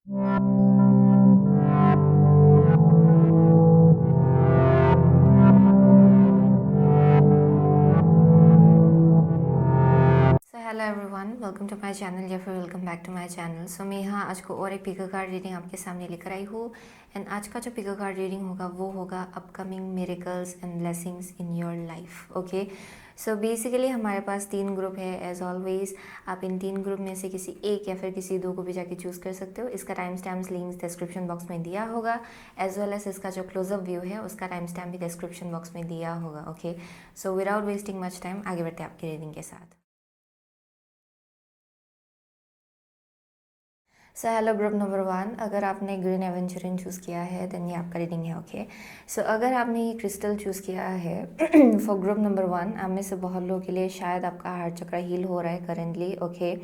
Hello everyone, welcome to my channel या फिर welcome back to my channel. So मैं यहाँ आज को और एक पिको कार्ड रीडिंग आपके सामने लेकर आई हूँ। एंड आज का जो पिको कार्ड रीडिंग होगा वो होगा upcoming miracles and blessings in your life. Okay, so basically हमारे पास 3 ग्रुप है एज ऑलवेज। आप इन 3 ग्रुप में से किसी एक या फिर किसी 2 को भी जाके चूज़ कर सकते हो। इसका time stamps links description box में दिया होगा, एज वेल एज इसका जो क्लोजअप व्यू है उसका टाइम स्टैम्प भी डिस्क्रिप्शन बॉक्स में दिया होगा। Okay, so without wasting much time आगे बढ़ते हैं आपकी रीडिंग के साथ। सो हेलो ग्रुप नंबर 1, अगर आपने ग्रीन एवेंचुरिन चूज़ किया है देन ये आपका रीडिंग है। ओके, सो अगर आपने ये क्रिस्टल चूज़ किया है फॉर ग्रुप नंबर 1, आप में से बहुत लोगों के लिए शायद आपका हार्ट चक्र हील हो रहा है करेंटली। ओके,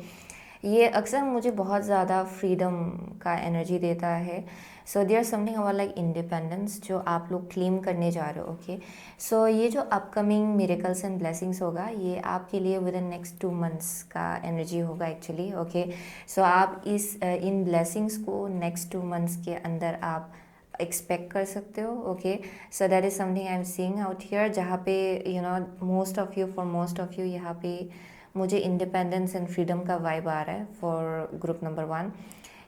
ये अक्सर मुझे बहुत ज़्यादा फ्रीडम का एनर्जी देता है। So there something about like independence जो आप लोग क्लेम करने जा रहे हो। ओके, सो ये जो अपकमिंग मिरेकल्स एंड ब्लेसिंग्स होगा ये आपके लिए विद इन नेक्स्ट 2 मंथ्स का एनर्जी होगा एक्चुअली। ओके, सो आप इन ब्लेसिंग्स को नेक्स्ट 2 मंथ्स के अंदर आप एक्सपेक्ट कर सकते हो। Okay, so that is something I am seeing out here, जहाँ पे most of you, for most of you यहाँ पे मुझे इंडिपेंडेंस एंड फ्रीडम का वाइब आ रहा है फॉर ग्रुप नंबर 1।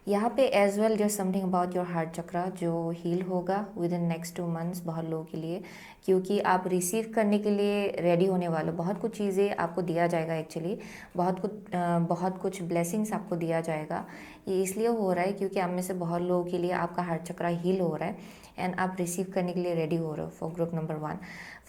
यहाँ पे as well there something about your heart chakra जो हील होगा विद इन नेक्स्ट 2 मंथ्स बहुत लोगों के लिए, क्योंकि आप रिसीव करने के लिए रेडी होने वाले हो। बहुत कुछ चीज़ें आपको दिया जाएगा एक्चुअली, बहुत कुछ ब्लेसिंग्स आपको दिया जाएगा। ये इसलिए हो रहा है क्योंकि आप में से बहुत लोगों के लिए आपका हार्ट चक्रा हील हो रहा है एंड आप रिसीव करने के लिए रेडी हो रहे हो for group number 1।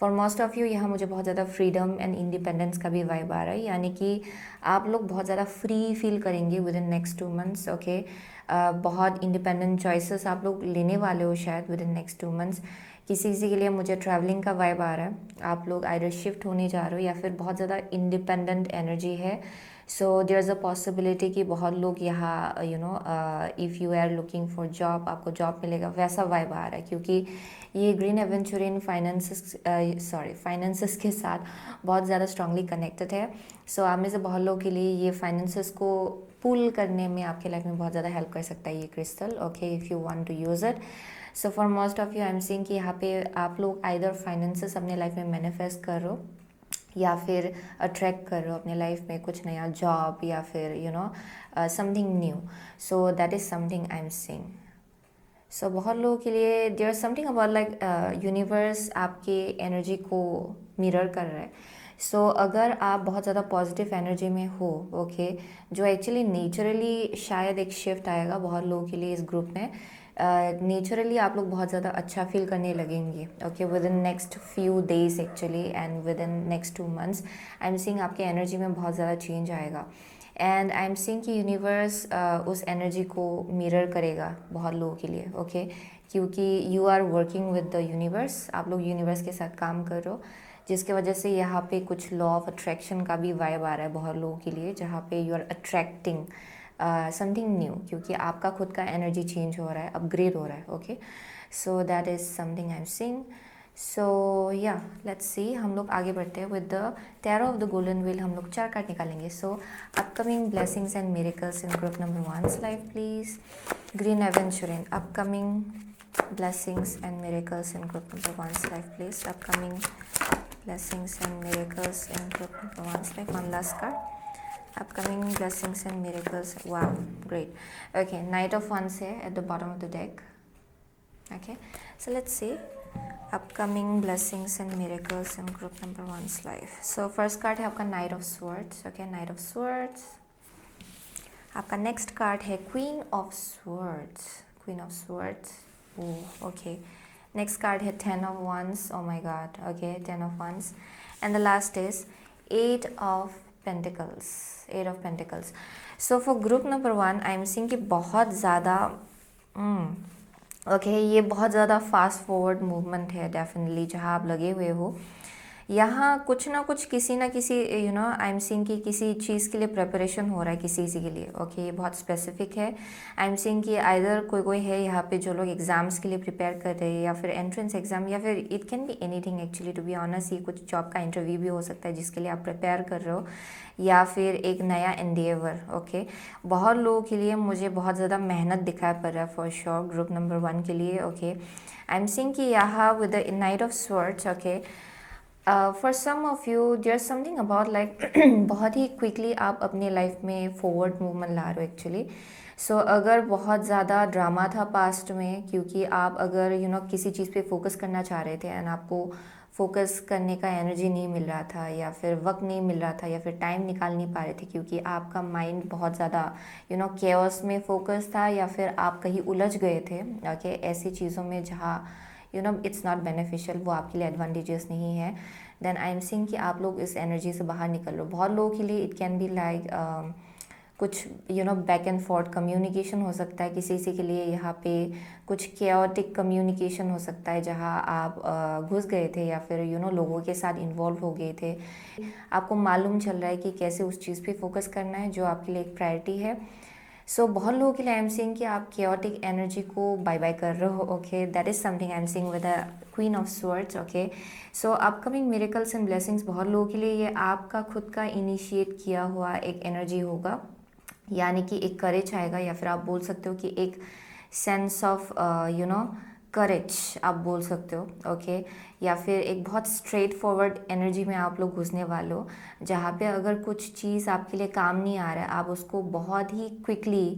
For most of you यहाँ मुझे बहुत ज़्यादा फ्रीडम एंड इंडिपेंडेंस का भी वाइब आ रहा है, यानी कि आप लोग बहुत ज़्यादा फ्री फील करेंगे with in next 2 months. Okay, बहुत इंडिपेंडेंट चॉइसेस आप लोग लेने वाले हो शायद विद इन नेक्स्ट 2 मंथ्स। किसी किसी के लिए मुझे ट्रैवलिंग का वाइब आ रहा है, आप लोग आइदर शिफ्ट होने जा रहे हो या फिर बहुत ज़्यादा इंडिपेंडेंट एनर्जी है। So there is a possibility कि बहुत लोग यहाँ if you are looking for job, आपको जॉब मिलेगा, वैसा वाइब आ रहा है क्योंकि ये ग्रीन एवेंचुरिन फाइनेंसेस के साथ बहुत ज़्यादा स्ट्रांगली कनेक्टेड है। सो आप में से बहुत लोगों के लिए ये फाइनेंसेस को पुल करने में आपके लाइफ में बहुत ज़्यादा हेल्प कर सकता है ये crystal. Okay, if you want to use it. So for most of you I am seeing कि यहाँ पे आप लोग आइदर फाइनेंसेस अपने लाइफ में मैनिफेस्ट कर रहे हो या फिर अट्रैक्ट कर रहे हो अपने लाइफ में कुछ नया जॉब या फिर something new. So that is something I am seeing. So बहुत लोगों के लिए there something about like universe आपके एनर्जी को मिरर कर रहा है। सो अगर आप बहुत ज़्यादा पॉजिटिव एनर्जी में हो, ओके, जो एक्चुअली नेचुरली शायद एक शिफ्ट आएगा बहुत लोगों के लिए इस ग्रुप में। नेचुरली आप लोग बहुत ज़्यादा अच्छा फील करने लगेंगे। Okay, within next few days actually and within next 2 months I am seeing आपके एनर्जी में बहुत ज़्यादा चेंज आएगा। एंड आई एम सीइंग कि यूनिवर्स उस एनर्जी को मिरर करेगा बहुत लोगों के लिए। ओके, क्योंकि you are working with the universe, आप लोग यूनिवर्स के साथ काम कर रहे हो, जिसके वजह से यहाँ पे कुछ लॉ ऑफ अट्रैक्शन का भी वाइब आ रहा है बहुत लोगों के लिए, जहाँ पे you are attracting something new क्योंकि आपका खुद का एनर्जी चेंज हो रहा है, अपग्रेड हो रहा है। Okay, so that is something I am seeing. So yeah let's see, हम लोग आगे बढ़ते हैं with the tarot of the golden wheel. हम लोग 4 कार्ड निकालेंगे। So upcoming blessings and miracles in group number 1's life please. Green aventurine, upcoming blessings and miracles in group number 1's life please. Upcoming blessings and miracles in group number 1's life. One last card. Upcoming blessings and miracles. Wow, great. Okay, Knight of Wands here at the bottom of the deck. Okay, so let's see upcoming blessings and miracles in group number 1's life. So first card है आपका Knight of Swords. Okay, Knight of Swords. आपका next card है Queen of Swords. Queen of Swords. Oh, okay. Next card है Ten of Wands. Oh my God. Okay, Ten of Wands. And the last is Eight of Pentacles. Eight of Pentacles. So for group number 1, I am seeing कि बहुत ज़्यादा okay, ये बहुत ज़्यादा fast forward movement है definitely जहाँ आप लगे हुए हो। यहाँ कुछ ना कुछ किसी ना किसी आई एम सीइंग कि किसी चीज़ के लिए प्रिपरेशन हो रहा है किसी चीज़ के लिए। ओके, ये बहुत स्पेसिफिक है। आई एम सीइंग कि आइदर कोई है यहाँ पे जो लोग एग्ज़ाम्स के लिए प्रिपेयर कर रहे हैं, या फिर एंट्रेंस एग्ज़ाम, या फिर it can be anything actually to be honest. ये कुछ जॉब का इंटरव्यू भी हो सकता है जिसके लिए आप प्रिपेयर कर रहे हो, या फिर एक नया एंडेवर। ओके, बहुत लोगों के लिए मुझे बहुत ज़्यादा मेहनत दिखाई पड़ रहा है फॉर श्योर ग्रुप नंबर 1 के लिए। ओके, आई एम सीइंग कि यहाँ with the knight of swords. Okay, for some of you there something about like बहुत ही क्विकली आप अपनी लाइफ में फॉरवर्ड मूवमेंट ला रहे हो एक्चुअली। सो अगर बहुत ज़्यादा ड्रामा था पास्ट में, क्योंकि आप अगर किसी चीज़ पे फोकस करना चाह रहे थे एंड आपको फोकस करने का एनर्जी नहीं मिल रहा था, या फिर वक्त नहीं मिल रहा था, या फिर टाइम निकाल नहीं पा रहे थे क्योंकि आपका माइंड बहुत ज़्यादा केओस में फोकस था, या फिर आप कहीं उलझ गए थे। ओके, ऐसी चीज़ों में जहाँ इट्स नॉट बेनिफिशियल, वो आपके लिए एडवांटेजेस नहीं है, देन आई एम सीइंग कि आप लोग इस एनर्जी से बाहर निकल लो। बहुत लोगों के लिए इट कैन बी लाइक कुछ बैक एंड फोर्थ कम्युनिकेशन हो सकता है, किसी किसी के लिए यहाँ पे कुछ केओटिक कम्युनिकेशन हो सकता है जहाँ आप घुस गए थे, या फिर लोगों के साथ इन्वॉल्व हो गए थे। आपको मालूम चल रहा है कि कैसे उस चीज़ पे फोकस करना है जो आपके लिए एक प्रायोरिटी है। सो बहुत लोगों के लिए आई एम सीइंग कि आप केओटिक एनर्जी को बाय बाय कर रहे हो। Okay, that is something I am seeing with the queen of swords. Okay, so upcoming miracles and blessings, बहुत लोगों के लिए ये आपका खुद का इनिशिएट किया हुआ एक एनर्जी होगा, यानी कि एक करेज आएगा, या फिर आप बोल सकते हो कि एक सेंस ऑफ करेज आप बोल सकते हो। ओके, या फिर एक बहुत स्ट्रेट फॉरवर्ड एनर्जी में आप लोग घुसने वाले हो, जहाँ पे अगर कुछ चीज़ आपके लिए काम नहीं आ रहा है, आप उसको बहुत ही क्विकली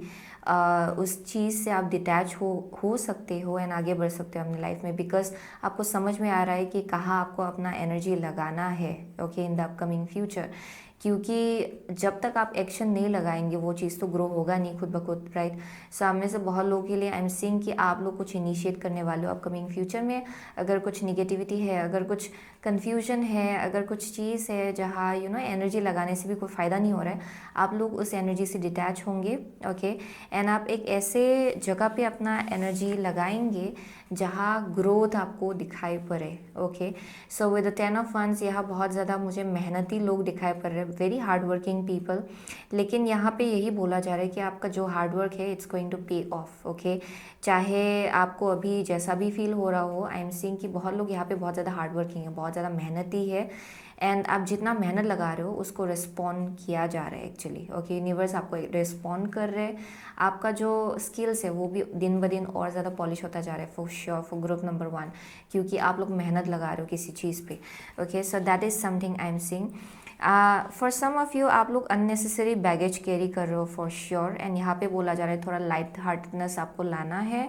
उस चीज़ से आप डिटैच हो सकते हो एंड आगे बढ़ सकते हो अपनी लाइफ में, बिकॉज आपको समझ में आ रहा है कि कहाँ आपको अपना एनर्जी लगाना है। Okay, in the upcoming future, क्योंकि जब तक आप एक्शन नहीं लगाएंगे वो चीज़ तो ग्रो होगा नहीं खुद ब खुद, राइट। सो आप में से बहुत लोगों के लिए आई एम सीइंग कि आप लोग कुछ इनिशिएट करने वाले हो अपकमिंग फ्यूचर में। अगर कुछ निगेटिविटी है, अगर कुछ कन्फ्यूजन है, अगर कुछ चीज़ है जहाँ एनर्जी लगाने से भी कोई फ़ायदा नहीं हो रहा है, आप लोग उस एनर्जी से डिटैच होंगे। ओके, एंड आप एक ऐसे जगह पे अपना एनर्जी लगाएंगे जहाँ ग्रोथ आपको दिखाई पड़े। Okay, so with the 10 of wands, यहाँ बहुत ज़्यादा मुझे मेहनती लोग दिखाई पड़ रहे हैं, वेरी हार्ड वर्किंग पीपल। लेकिन यहाँ पे यही बोला जा रहा है कि आपका जो हार्ड वर्क है इट्स गोइंग टू पे ऑफ। ओके, चाहे आपको अभी जैसा भी फील हो रहा हो, आई एम सीइंग कि बहुत लोग यहाँ पे बहुत ज़्यादा हार्ड वर्किंग है, बहुत ज़्यादा मेहनती है, एंड आप जितना मेहनत लगा रहे हो उसको रिस्पॉन्ड किया जा रहा है एक्चुअली। ओके, यूनिवर्स आपको रिस्पॉन्ड कर रहे हैं, आपका जो स्किल्स है वो भी दिन ब दिन और ज़्यादा पॉलिश होता जा रहा है for sure for group number 1, क्योंकि आप लोग मेहनत लगा रहे हो किसी चीज़ पे। Okay, so that is something I am seeing. For some of you, आप लोग अननेसेसरी बैगेज कैरी कर रहे हो फॉर श्योर, एंड यहाँ पे बोला जा रहा है थोड़ा लाइट हार्टनेस आपको लाना है।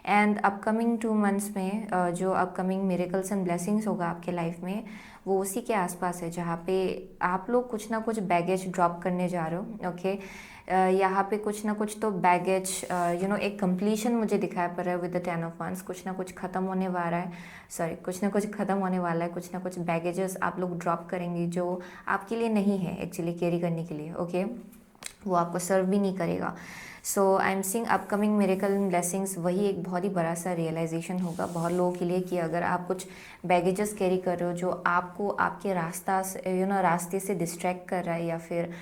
एंड अपकमिंग 2 मंथ्स में जो अपकमिंग मिरेकल्स एंड ब्लेसिंग्स होगा आपके लाइफ में, वो उसी के आसपास है जहाँ पे आप लोग कुछ ना कुछ बैगेज ड्रॉप करने जा रहे हो। ओके, यहाँ पे कुछ ना कुछ तो बैगेज एक कंप्लीशन मुझे दिखाई पड़ रहा है विद द 10 ऑफ वंस। कुछ ना कुछ ख़त्म होने वाला है, कुछ ना कुछ ख़त्म होने वाला है, कुछ ना कुछ बैगेजेस आप लोग ड्रॉप करेंगे जो आपके लिए नहीं है एक्चुअली कैरी करने के लिए। ओके, वो आपको सर्व भी नहीं करेगा। So I am seeing upcoming miracle and blessings, वही एक बहुत ही बड़ा सा रियलाइजेशन होगा बहुत लोगों के लिए कि अगर आप कुछ बैगेजेस कैरी कर रहे हो जो आपको आपके रास्ते से डिस्ट्रैक्ट कर रहा है, या फिर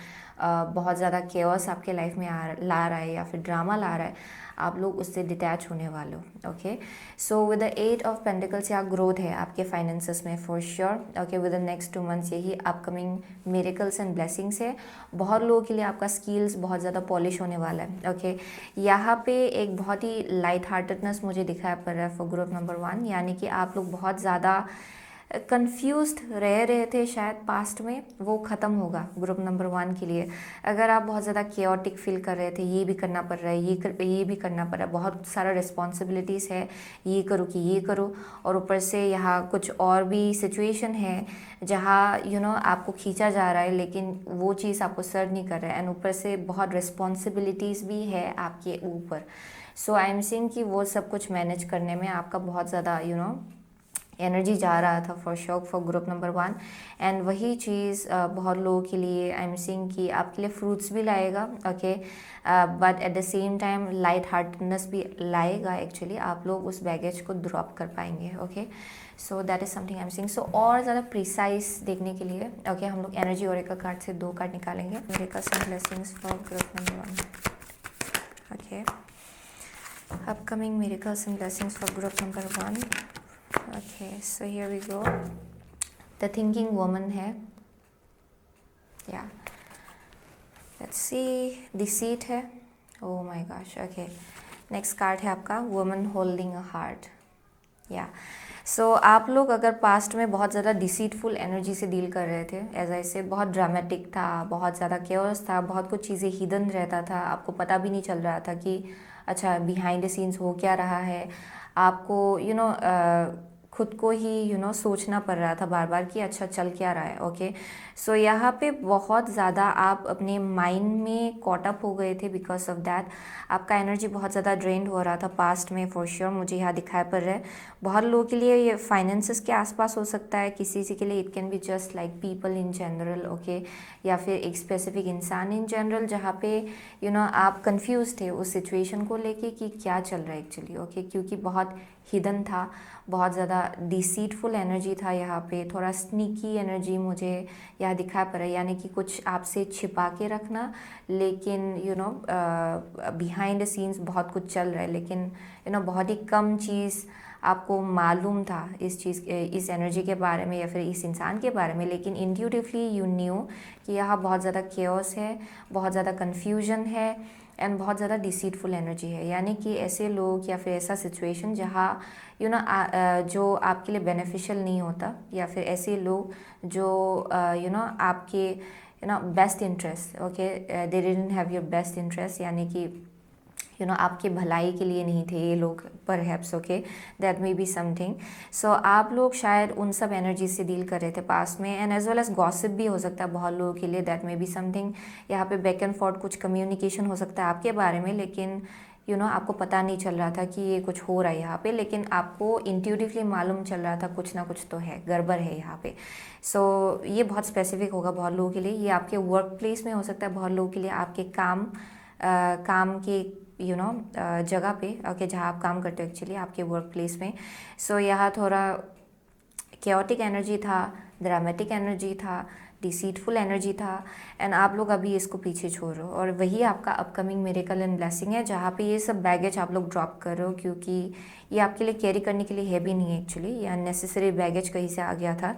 बहुत ज़्यादा केओस आपके लाइफ में ला रहा है, या फिर ड्रामा ला रहा है, आप लोग उससे डिटैच होने वाले हो। Okay, so with the 8 of pentacles, यहाँ ग्रोथ है आपके फाइनेंसेस में for sure. Okay, with the next 2 months यही अपकमिंग मिरेकल्स एंड ब्लेसिंग्स है। बहुत लोगों के लिए आपका स्किल्स बहुत ज़्यादा पॉलिश होने वाला है। ओके, यहाँ पे एक बहुत ही लाइट हार्टेडनेस मुझे दिखाई पड़ रहा है फॉर ग्रुप नंबर 1, यानी कि आप लोग बहुत ज़्यादा कंफ्यूज्ड रह रहे थे शायद पास्ट में, वो ख़त्म होगा ग्रुप नंबर 1 के लिए। अगर आप बहुत ज़्यादा केओटिक फील कर रहे थे, ये भी करना पड़ रहा है, ये भी करना पड़ रहा है, बहुत सारा रिस्पॉन्सिबिलिटीज़ है, ये करो कि ये करो, और ऊपर से यहाँ कुछ और भी सिचुएशन है जहाँ आपको खींचा जा रहा है लेकिन वो चीज़ आपको सर्व नहीं कर रहा है, एंड ऊपर से बहुत रिस्पॉन्सिबिलिटीज़ भी है आपके ऊपर। सो आई एम सीइंग कि वो सब कुछ मैनेज करने में आपका बहुत ज़्यादा एनर्जी जा रहा था for sure for group number 1। And वही चीज़ बहुत लोगों के लिए आई एम सीइंग कि आपके लिए फ्रूट्स भी लाएगा, okay, but at the same time light heartness भी लाएगा। एक्चुअली आप लोग उस बैगेज को ड्रॉप कर पाएंगे, okay. So that is something I am seeing. So और ज़्यादा प्रिसाइज देखने के लिए, ओके, हम लोग एनर्जी ओरेकल कार्ड से 2 कार्ड निकालेंगे। Miracles and blessings for group number 1, okay. Upcoming miracles and blessings for group number 1. Okay, so here we go. The thinking woman है, yeah. Let's see, deceit है, oh my gosh, okay. Next card है आपका woman holding a heart, yeah. सो आप लोग अगर past में बहुत ज़्यादा डिसीटफुल एनर्जी से डील कर रहे थे, एज आई से बहुत ड्रामेटिक था, बहुत ज़्यादा केओस था, बहुत कुछ चीज़ें हिडन रहता था, आपको पता भी नहीं चल रहा था कि अच्छा बिहाइंड द सीन्स हो क्या रहा है। आपको खुद को ही सोचना पड़ रहा था बार बार कि अच्छा चल क्या रहा है, ओके। सो यहाँ पे बहुत ज़्यादा आप अपने माइंड में कॉट अप हो गए थे, बिकॉज ऑफ दैट आपका एनर्जी बहुत ज़्यादा ड्रेन्ड हो रहा था पास्ट में फॉर श्योर। मुझे यहाँ दिखाई पड़ रहा है बहुत लोगों के लिए ये फाइनेंसेस के आसपास हो सकता है, किसी के लिए it can be just like people in general, okay, या फिर एक स्पेसिफिक इंसान इन जनरल, जहाँ पे आप कंफ्यूज थे उस सिचुएशन को लेके कि क्या चल रहा है एक्चुअली, ओके, क्योंकि बहुत हिडन था, बहुत ज़्यादा डिसीटफुल एनर्जी था यहाँ पे, थोड़ा स्नीकी एनर्जी मुझे यहाँ दिखा पड़ रहा है, यानी कि कुछ आपसे छिपा के रखना, लेकिन बिहाइंड द सीन्स बहुत कुछ चल रहा है, लेकिन बहुत ही कम चीज़ आपको मालूम था इस एनर्जी के बारे में या फिर इस इंसान के बारे में, लेकिन इंट्यूटिवली यू न्यू कि यहाँ बहुत ज़्यादा केओस है, बहुत ज़्यादा कन्फ्यूजन है एंड बहुत ज़्यादा डिसीटफुल एनर्जी है। यानी कि ऐसे लोग या फिर ऐसा सिचुएशन जहाँ जो आपके लिए बेनिफिशियल नहीं होता, या फिर ऐसे लोग जो आपके best interest, okay, they didn't have your best interest, यानी कि आपके भलाई के लिए नहीं थे ये लोग, perhaps, okay, that may be something. So आप लोग शायद उन सब एनर्जी से डील कर रहे थे पास्ट में, and as well as gossip भी हो सकता है बहुत लोगों के लिए, दैट मे बी समथिंग। यहाँ पे बैक एंड फॉर्थ कुछ कम्युनिकेशन हो सकता है आपके बारे में, लेकिन आपको पता नहीं चल रहा था कि ये कुछ हो रहा है यहाँ पे, लेकिन आपको इंट्यूटिवली मालूम चल रहा था कुछ ना कुछ तो है, गड़बड़ है यहाँ पे। सो ये बहुत स्पेसिफिक होगा बहुत लोगों के लिए, ये आपके वर्क प्लेस में हो सकता है बहुत लोगों के लिए, आपके काम के जगह पे, ओके, जहाँ आप काम करते हो एक्चुअली आपके वर्क प्लेस में। सो यहाँ थोड़ा केओटिक एनर्जी था, ड्रामेटिक एनर्जी था, डिसीटफुल एनर्जी था, एंड आप लोग अभी इसको पीछे छोड़ रहे हो, और वही आपका अपकमिंग मिरेकल एंड ब्लेसिंग है, जहाँ पे ये सब बैगेज आप लोग ड्रॉप कर रहे हो, क्योंकि ये आपके लिए कैरी करने के लिए है भी नहीं है एक्चुअली, ये अननेसेसरी बैगेज कहीं से आ गया था।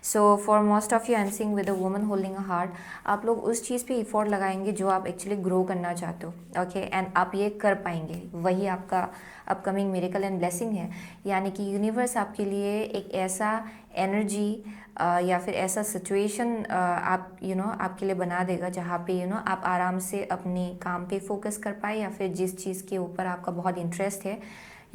सो for most of you I am seeing with a woman holding a heart, आप लोग उस चीज़ पे इफोर्ट लगाएंगे जो आप एक्चुअली ग्रो करना चाहते हो, ओके, एंड आप ये कर पाएंगे, वही आपका अपकमिंग मिरेकल एंड ब्लेसिंग है। यानी कि यूनिवर्स आपके लिए एक ऐसा एनर्जी या फिर ऐसा सिचुएशन आप आपके लिए बना देगा, जहाँ पे आप आराम से अपने काम पे फोकस कर पाए, या फिर जिस चीज़ के ऊपर आपका बहुत इंटरेस्ट है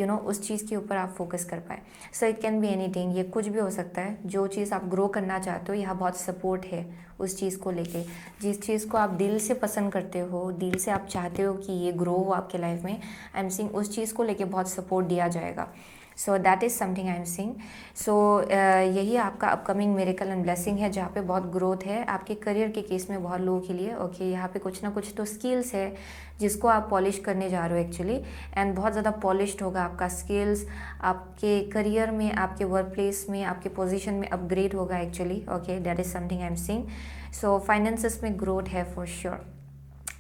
उस चीज़ के ऊपर आप फोकस कर पाए। So it can be anything, ये कुछ भी हो सकता है, जो चीज़ आप ग्रो करना चाहते हो, यहाँ बहुत सपोर्ट है उस चीज़ को लेके, जिस चीज़ को आप दिल से पसंद करते हो, दिल से आप चाहते हो कि ये ग्रो हो आपके लाइफ में, आई एम सीइंग उस चीज़ को लेके बहुत सपोर्ट दिया जाएगा। So that is something I am seeing. So यही आपका अपकमिंग मिरेकल एंड ब्लेसिंग है, जहाँ पे बहुत ग्रोथ है आपके करियर के केस में बहुत लोगों के लिए, ओके। यहाँ पे कुछ ना कुछ तो स्किल्स है जिसको आप पॉलिश करने जा रहे हो एक्चुअली, एंड बहुत ज़्यादा पॉलिश्ड होगा आपका स्किल्स, आपके करियर में, आपके वर्क प्लेस में, आपके पोजीशन में अपग्रेड होगा actually, okay, that is something I am seeing. So finances में ग्रोथ है फॉर श्योर,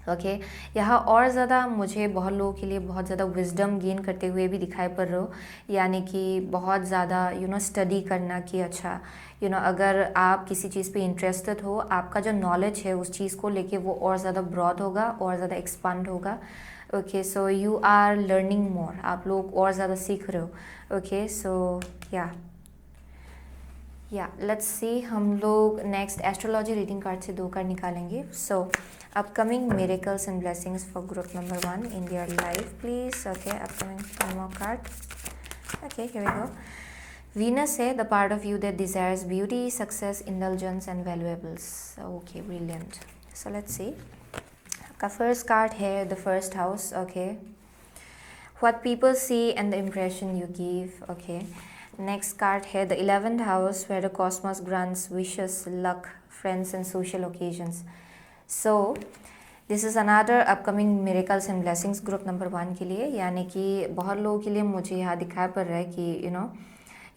ओके। यहाँ और ज़्यादा मुझे बहुत लोगों के लिए बहुत ज़्यादा विजडम गेन करते हुए भी दिखाई पड़ रहे हो, यानी कि बहुत ज़्यादा स्टडी करना कि अच्छा अगर आप किसी चीज़ पे इंटरेस्टेड हो, आपका जो नॉलेज है उस चीज़ को लेके वो और ज़्यादा ब्रॉड होगा, और ज़्यादा एक्सपांड होगा, okay. So you are learning more, आप लोग और ज़्यादा सीख रहे हो, okay. So yeah let's see, हम लोग नेक्स्ट एस्ट्रोलॉजी रीडिंग कार्ड से 2 कार्ड निकालेंगे। सो upcoming miracles and blessings for group number 1 in their life, please, okay, upcoming one more card, okay, here we go. Venus है, the part of you that desires beauty, success, indulgence and valuables, okay, brilliant. So let's see, आपका first card है the first house, okay, what people see and the impression you give, okay, next card है the 11th house where the cosmos grants wishes luck friends and social occasions. So this is another upcoming miracles and blessings group number 1 के लिए, यानी कि बहुत लोगों के लिए मुझे यहाँ दिखाई पड़ रहा है कि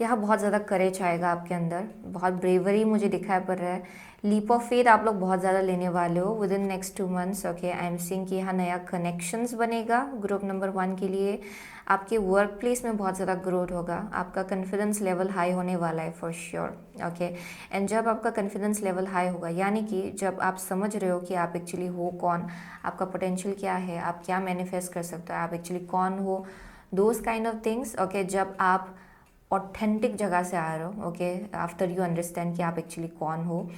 यहाँ बहुत ज़्यादा करेज आएगा आपके अंदर, बहुत ब्रेवरी मुझे दिखाई पड़ रहा है. लीप ऑफ फेथ आप लोग बहुत ज़्यादा लेने वाले हो with in next 2 months. Okay, I am seeing कि यहाँ नया कनेक्शंस बनेगा ग्रुप नंबर 1 के लिए. आपके वर्क प्लेस में बहुत ज़्यादा ग्रोथ होगा, आपका कॉन्फिडेंस लेवल हाई होने वाला है फॉर श्योर. ओके, एंड जब आपका कॉन्फिडेंस लेवल हाई होगा, यानी कि जब आप समझ रहे हो कि आप एक्चुअली हो कौन, आपका पोटेंशियल क्या है, आप क्या मैनिफेस्ट कर सकते हो, आप एक्चुअली कौन हो, those kind of things. Okay, जब आप ऑथेंटिक जगह से आ रहे हो, ओके, आफ्टर यू अंडरस्टैंड कि आप एक्चुअली कौन हो,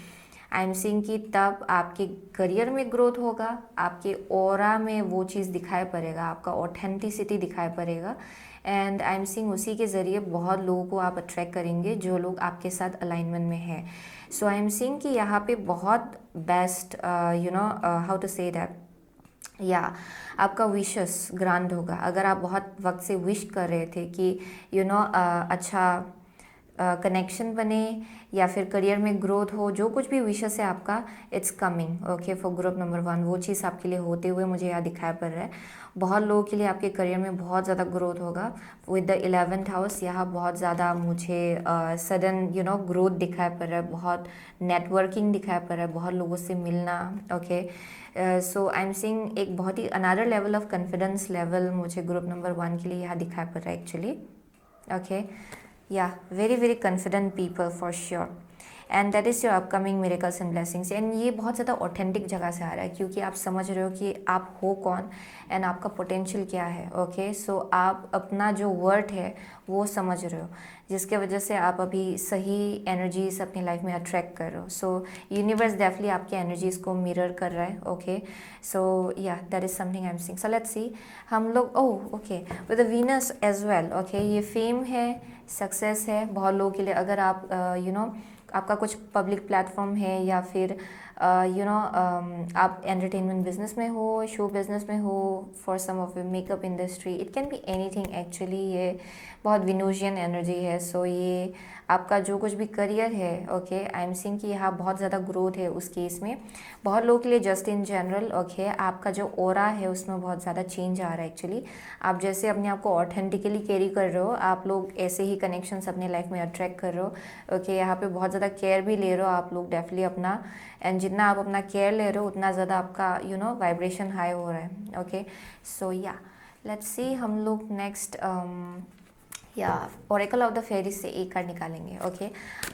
आई एम सीइंग कि तब आपके करियर में ग्रोथ होगा, आपके ऑरा में वो चीज़ दिखाई पड़ेगा, आपका ऑथेंटिसिटी दिखाई पड़ेगा. एंड आई एम सीइंग उसी के ज़रिए बहुत लोगों को आप अट्रैक्ट करेंगे जो लोग आपके साथ अलाइनमेंट में हैं. सो आई एम सीइंग कि यहाँ पे बहुत best how to say that, या आपका विशेस ग्रांट होगा. अगर आप बहुत वक्त से विश कर रहे थे कि अच्छा कनेक्शन बने या फिर करियर में ग्रोथ हो, जो कुछ भी विशेस है आपका, it's coming. Okay, for group number 1 वो चीज़ आपके लिए होते हुए मुझे यहाँ दिखाई पड़ रहा है. बहुत लोगों के लिए आपके करियर में बहुत ज़्यादा ग्रोथ होगा विद द 11th हाउस. यहाँ बहुत ज़्यादा मुझे सडन ग्रोथ दिखाई पड़ रहा है, बहुत नेटवर्किंग दिखाई पड़ रहा है, बहुत लोगों से मिलना. Okay, so I am seeing एक बहुत ही another level of confidence level मुझे ग्रुप नंबर 1 के लिए यहाँ दिखाई पड़ रहा है actually. Okay, yeah, very confident people for sure, and that is your upcoming miracles and blessings. and ये बहुत ज़्यादा ऑथेंटिक जगह से आ रहा है क्योंकि आप समझ रहे हो कि आप हो कौन एंड आपका पोटेंशियल क्या है. ओके, सो आप अपना जो वर्थ है वो समझ रहे हो, जिसके वजह से आप अभी सही एनर्जीज अपनी लाइफ में अट्रैक्ट कर रहे हो. सो यूनिवर्स डेफिनेटली आपकी एनर्जीज को मिरर कर रहा है. ओके, सो या that is something I am seeing. So let's see हम लोग okay with the Venus as well. Okay, ये फेम है, सक्सेस है बहुत लोगों के लिए. अगर आप आपका कुछ पब्लिक प्लेटफॉर्म है या फिर आप एंटरटेनमेंट बिजनेस में हो, शो बिजनेस में हो, for some of makeup industry, it can be anything actually. ये बहुत विनोजियन एनर्जी है. सो ये आपका जो कुछ भी करियर है, ओके, आई एम सीइंग कि यहाँ बहुत ज़्यादा ग्रोथ है उस केस में. बहुत लोगों के लिए जस्ट इन जनरल, ओके, आपका जो ऑरा है उसमें बहुत ज़्यादा चेंज आ रहा है एक्चुअली. आप जैसे अपने आप को ऑथेंटिकली कैरी कर रहे हो, आप लोग ऐसे ही कनेक्शंस अपने लाइफ में अट्रैक्ट कर रहे हो. ओके, यहाँ पे बहुत ज़्यादा केयर भी ले रहे हो आप लोग डेफिनेटली अपना, एंड जितना आप अपना केयर ले रहे हो उतना ज़्यादा आपका वाइब्रेशन हाई हो रहा है. Okay, so yeah let's see हम लोग नेक्स्ट या ओरेकल ऑफ द फेरी से एक कार्ड निकालेंगे. Okay,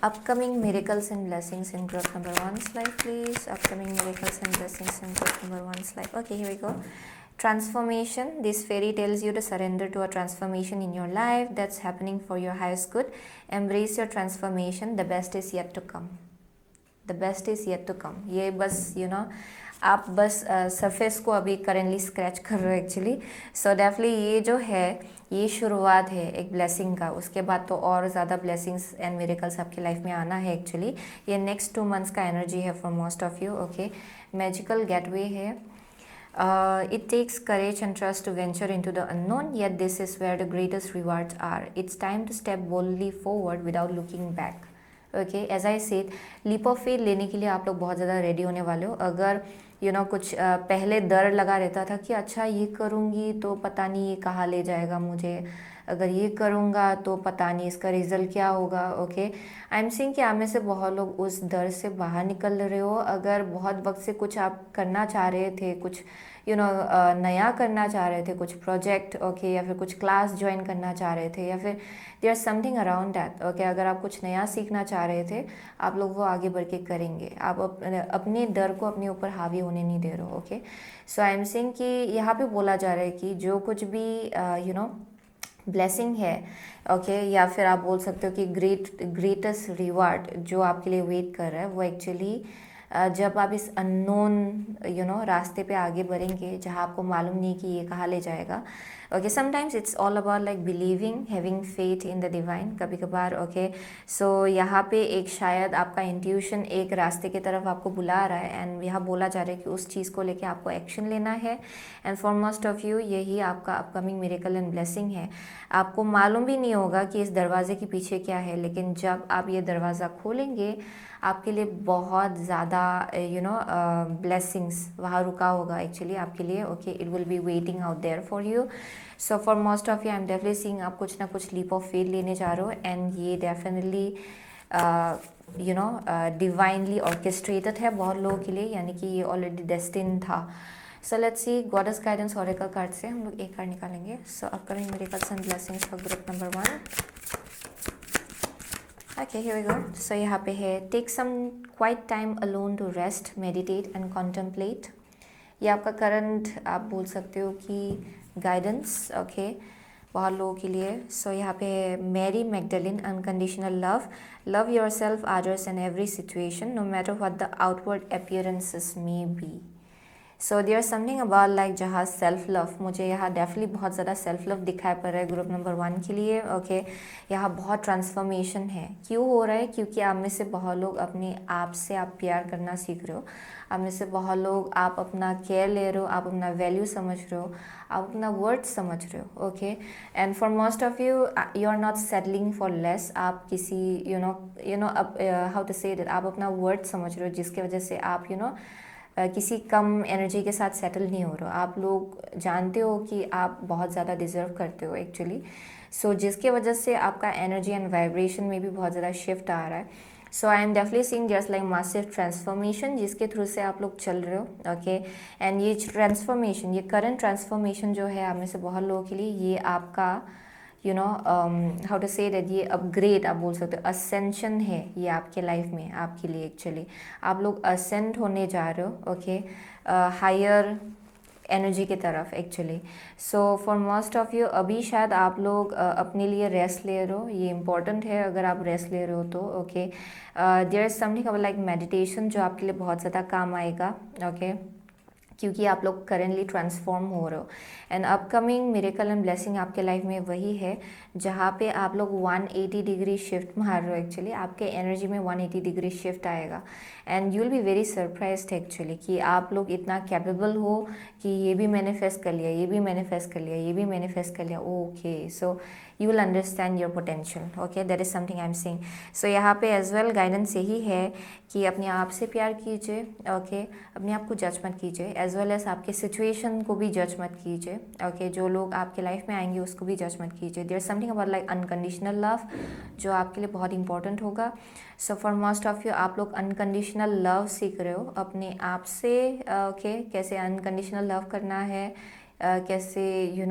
upcoming miracles and blessings in group number 1 life please. Upcoming miracles and blessings in group number 1 life. Okay, here we go. Transformation. This fairy tells you to surrender to a transformation in your life that's happening for your highest good. Embrace your transformation. The best is yet to come. The best is yet to come. ये बस आप बस surface को अभी currently scratch कर रहे हो actually. So definitely ये जो है ये शुरुआत है एक ब्लेसिंग का. उसके बाद तो और ज़्यादा ब्लेसिंग्स एंड मिरेकल्स आपकी लाइफ में आना है एक्चुअली. ये नेक्स्ट 2 मंथ्स का एनर्जी है for most of you. Okay, magical gateway है. It takes courage and trust to venture into the unknown, yet this is where the greatest rewards are. It's time to step boldly forward without looking back. Okay, as I said, leap of faith लेने के लिए आप लोग बहुत ज़्यादा ready होने वाले हो. अगर कुछ पहले डर लगा रहता था कि अच्छा ये करूँगी तो पता नहीं ये कहाँ ले जाएगा मुझे, अगर ये करूँगा तो पता नहीं इसका रिज़ल्ट क्या होगा. ओके, आई एम सीइंग कि आप में से बहुत लोग उस डर से बाहर निकल रहे हो. अगर बहुत वक्त से कुछ आप करना चाह रहे थे, कुछ नया करना चाह रहे थे, कुछ प्रोजेक्ट, ओके, या फिर कुछ क्लास ज्वाइन करना चाह रहे थे, या फिर there something around that. Okay, अगर आप कुछ नया सीखना चाह रहे थे, आप लोग वो आगे बढ़ के करेंगे. आप अपने डर को अपने ऊपर हावी होने नहीं दे रहे हो. Okay, so I am seeing कि यहाँ पे बोला जा रहा है कि जो कुछ भी ब्लेसिंग है, ओके, या फिर आप बोल सकते हो कि ग्रेटेस्ट रिवार्ड जो आपके लिए वेट कर रहा है वो एक्चुअली जब आप इस अननोन रास्ते पे आगे बढ़ेंगे जहाँ आपको मालूम नहीं कि ये कहाँ ले जाएगा. Okay sometimes it's all about like believing, having faith in the divine कभी कभार। ओके सो यहाँ पे एक शायद आपका इंट्यूशन एक रास्ते की तरफ आपको बुला रहा है एंड यहाँ बोला जा रहा है कि उस चीज़ को लेके आपको एक्शन लेना है। And for most of you यही आपका अपकमिंग मिरेकल एंड ब्लेसिंग है। आपको मालूम भी नहीं होगा कि इस दरवाजे के पीछे क्या है, लेकिन जब आप ये दरवाज़ा खोलेंगे आपके लिए बहुत ज़्यादा ब्लेसिंग्स वहाँ रुका होगा एक्चुअली आपके लिए। Okay it will be waiting out there for you. So for most of you I am definitely seeing आप कुछ ना कुछ लीप ऑफ फेथ लेने जा रहे हो एंड ये डेफिनेटली डिवाइनली ऑर्केस्ट्रेटेड है बहुत लोगों के लिए, यानी कि ये ऑलरेडी डेस्टिन था। So let's see goddess guidance oracle card से हम लोग एक कार्ड निकालेंगे। So upcoming miracles and blessings for group number 1। Okay here we go. So यहाँ पे है take some quiet time alone to rest, meditate and contemplate. ये आपका करंट आप बोल सकते हो कि गाइडेंस ओके बहुत लोगों के लिए। सो यहाँ पे है Mary Magdalene, unconditional love, love yourself, others and every situation no matter what the outward appearances may be. So there something about like जहाँ सेल्फ लव, मुझे यहाँ डेफिनेटली बहुत ज़्यादा सेल्फ लव दिखाई पड़ रहा है ग्रुप नंबर 1 के लिए। ओके यहाँ बहुत ट्रांसफॉर्मेशन है। क्यों हो रहा है? क्योंकि आप में से बहुत लोग अपने आप से आप प्यार करना सीख रहे हो। आप में से बहुत लोग आप अपना केयर ले रहे हो, आप अपना वैल्यू समझ रहे हो, आप अपना वर्थ समझ रहे हो। Okay and for most of you you are not settling for less. आप किसी you know how to say that आप अपना वर्थ समझ रहे हो, जिसकी वजह से आप किसी कम एनर्जी के साथ सेटल नहीं हो रहे हो। आप लोग जानते हो कि आप बहुत ज़्यादा डिज़र्व करते हो एक्चुअली। सो जिसके वजह से आपका एनर्जी एंड वाइब्रेशन में भी बहुत ज़्यादा शिफ्ट आ रहा है। So I am definitely seeing just like massive transformation जिसके थ्रू से आप लोग चल रहे हो। ओके एंड ये ट्रांसफॉर्मेशन, ये करंट ट्रांसफॉर्मेशन जो है आप में से बहुत लोगों के लिए, ये आपका हाउ टू से दैट ये अपग्रेड आप बोल सकते हो, असेंशन है ये आपके लाइफ में आपके लिए एक्चुअली। आप लोग असेंड होने जा रहे हो ओके हायर एनर्जी की तरफ actually. So for most of you अभी शायद आप लोग अपने लिए रेस्ट ले रहे हो, ये इंपॉर्टेंट है अगर आप रेस्ट ले रहे हो तो। Okay there is something about like meditation जो आपके लिए बहुत ज़्यादा काम आएगा। ओके क्योंकि आप लोग करेंटली ट्रांसफॉर्म हो रहे हो and upcoming miracle and blessing आपके लाइफ में वही है जहाँ पे आप लोग 180 डिग्री शिफ्ट मार रहे हो एक्चुअली। आपके एनर्जी में 180 डिग्री शिफ्ट आएगा and you will be very surprised actually कि आप लोग इतना कैपेबल हो कि ये भी मैनिफेस्ट कर लिया, ये भी मैनिफेस्ट कर लिया, ये भी मैनिफेस्ट कर लिया। Okay so you will understand your potential. Okay that is something I am seeing. So यहाँ पे एज वेल गाइडेंस यही है कि अपने आप से प्यार कीजिए। ओके अपने आप को जज मत कीजिए, एज वेल एज आपके सिचुएशन को भी जज मत कीजिए। ओके जो लोग आपके लाइफ में आएंगे उसको भी जज मत कीजिए। There something about like unconditional love जो आपके लिए बहुत इंपॉर्टेंट होगा। So for most of you आप लोग अनकंडीशनल लव सीख रहे हो अपने आप से। ओके कैसे अनकंडीशनल लव करना है, कैसे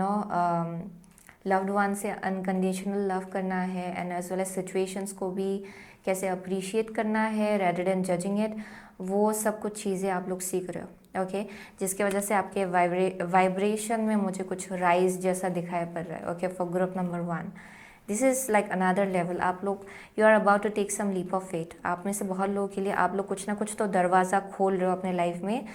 लव्ड वन से अनकंडीशनल लव करना है and as well as situations को भी कैसे अप्रिशिएट करना है रेदर देन जजिंग इट। वो सब कुछ चीज़ें आप लोग सीख रहे हो। ओके जिसकी वजह से आपके वाइब्रेशन में मुझे कुछ राइज जैसा दिखाई पड़ रहा है। Okay for group number 1 this is like another level. आप लोग you are about to take some leap of faith. आप में से बहुत लोगों के लिए आप लोग कुछ ना कुछ तो दरवाज़ा खोल रहे हो अपने लाइफ में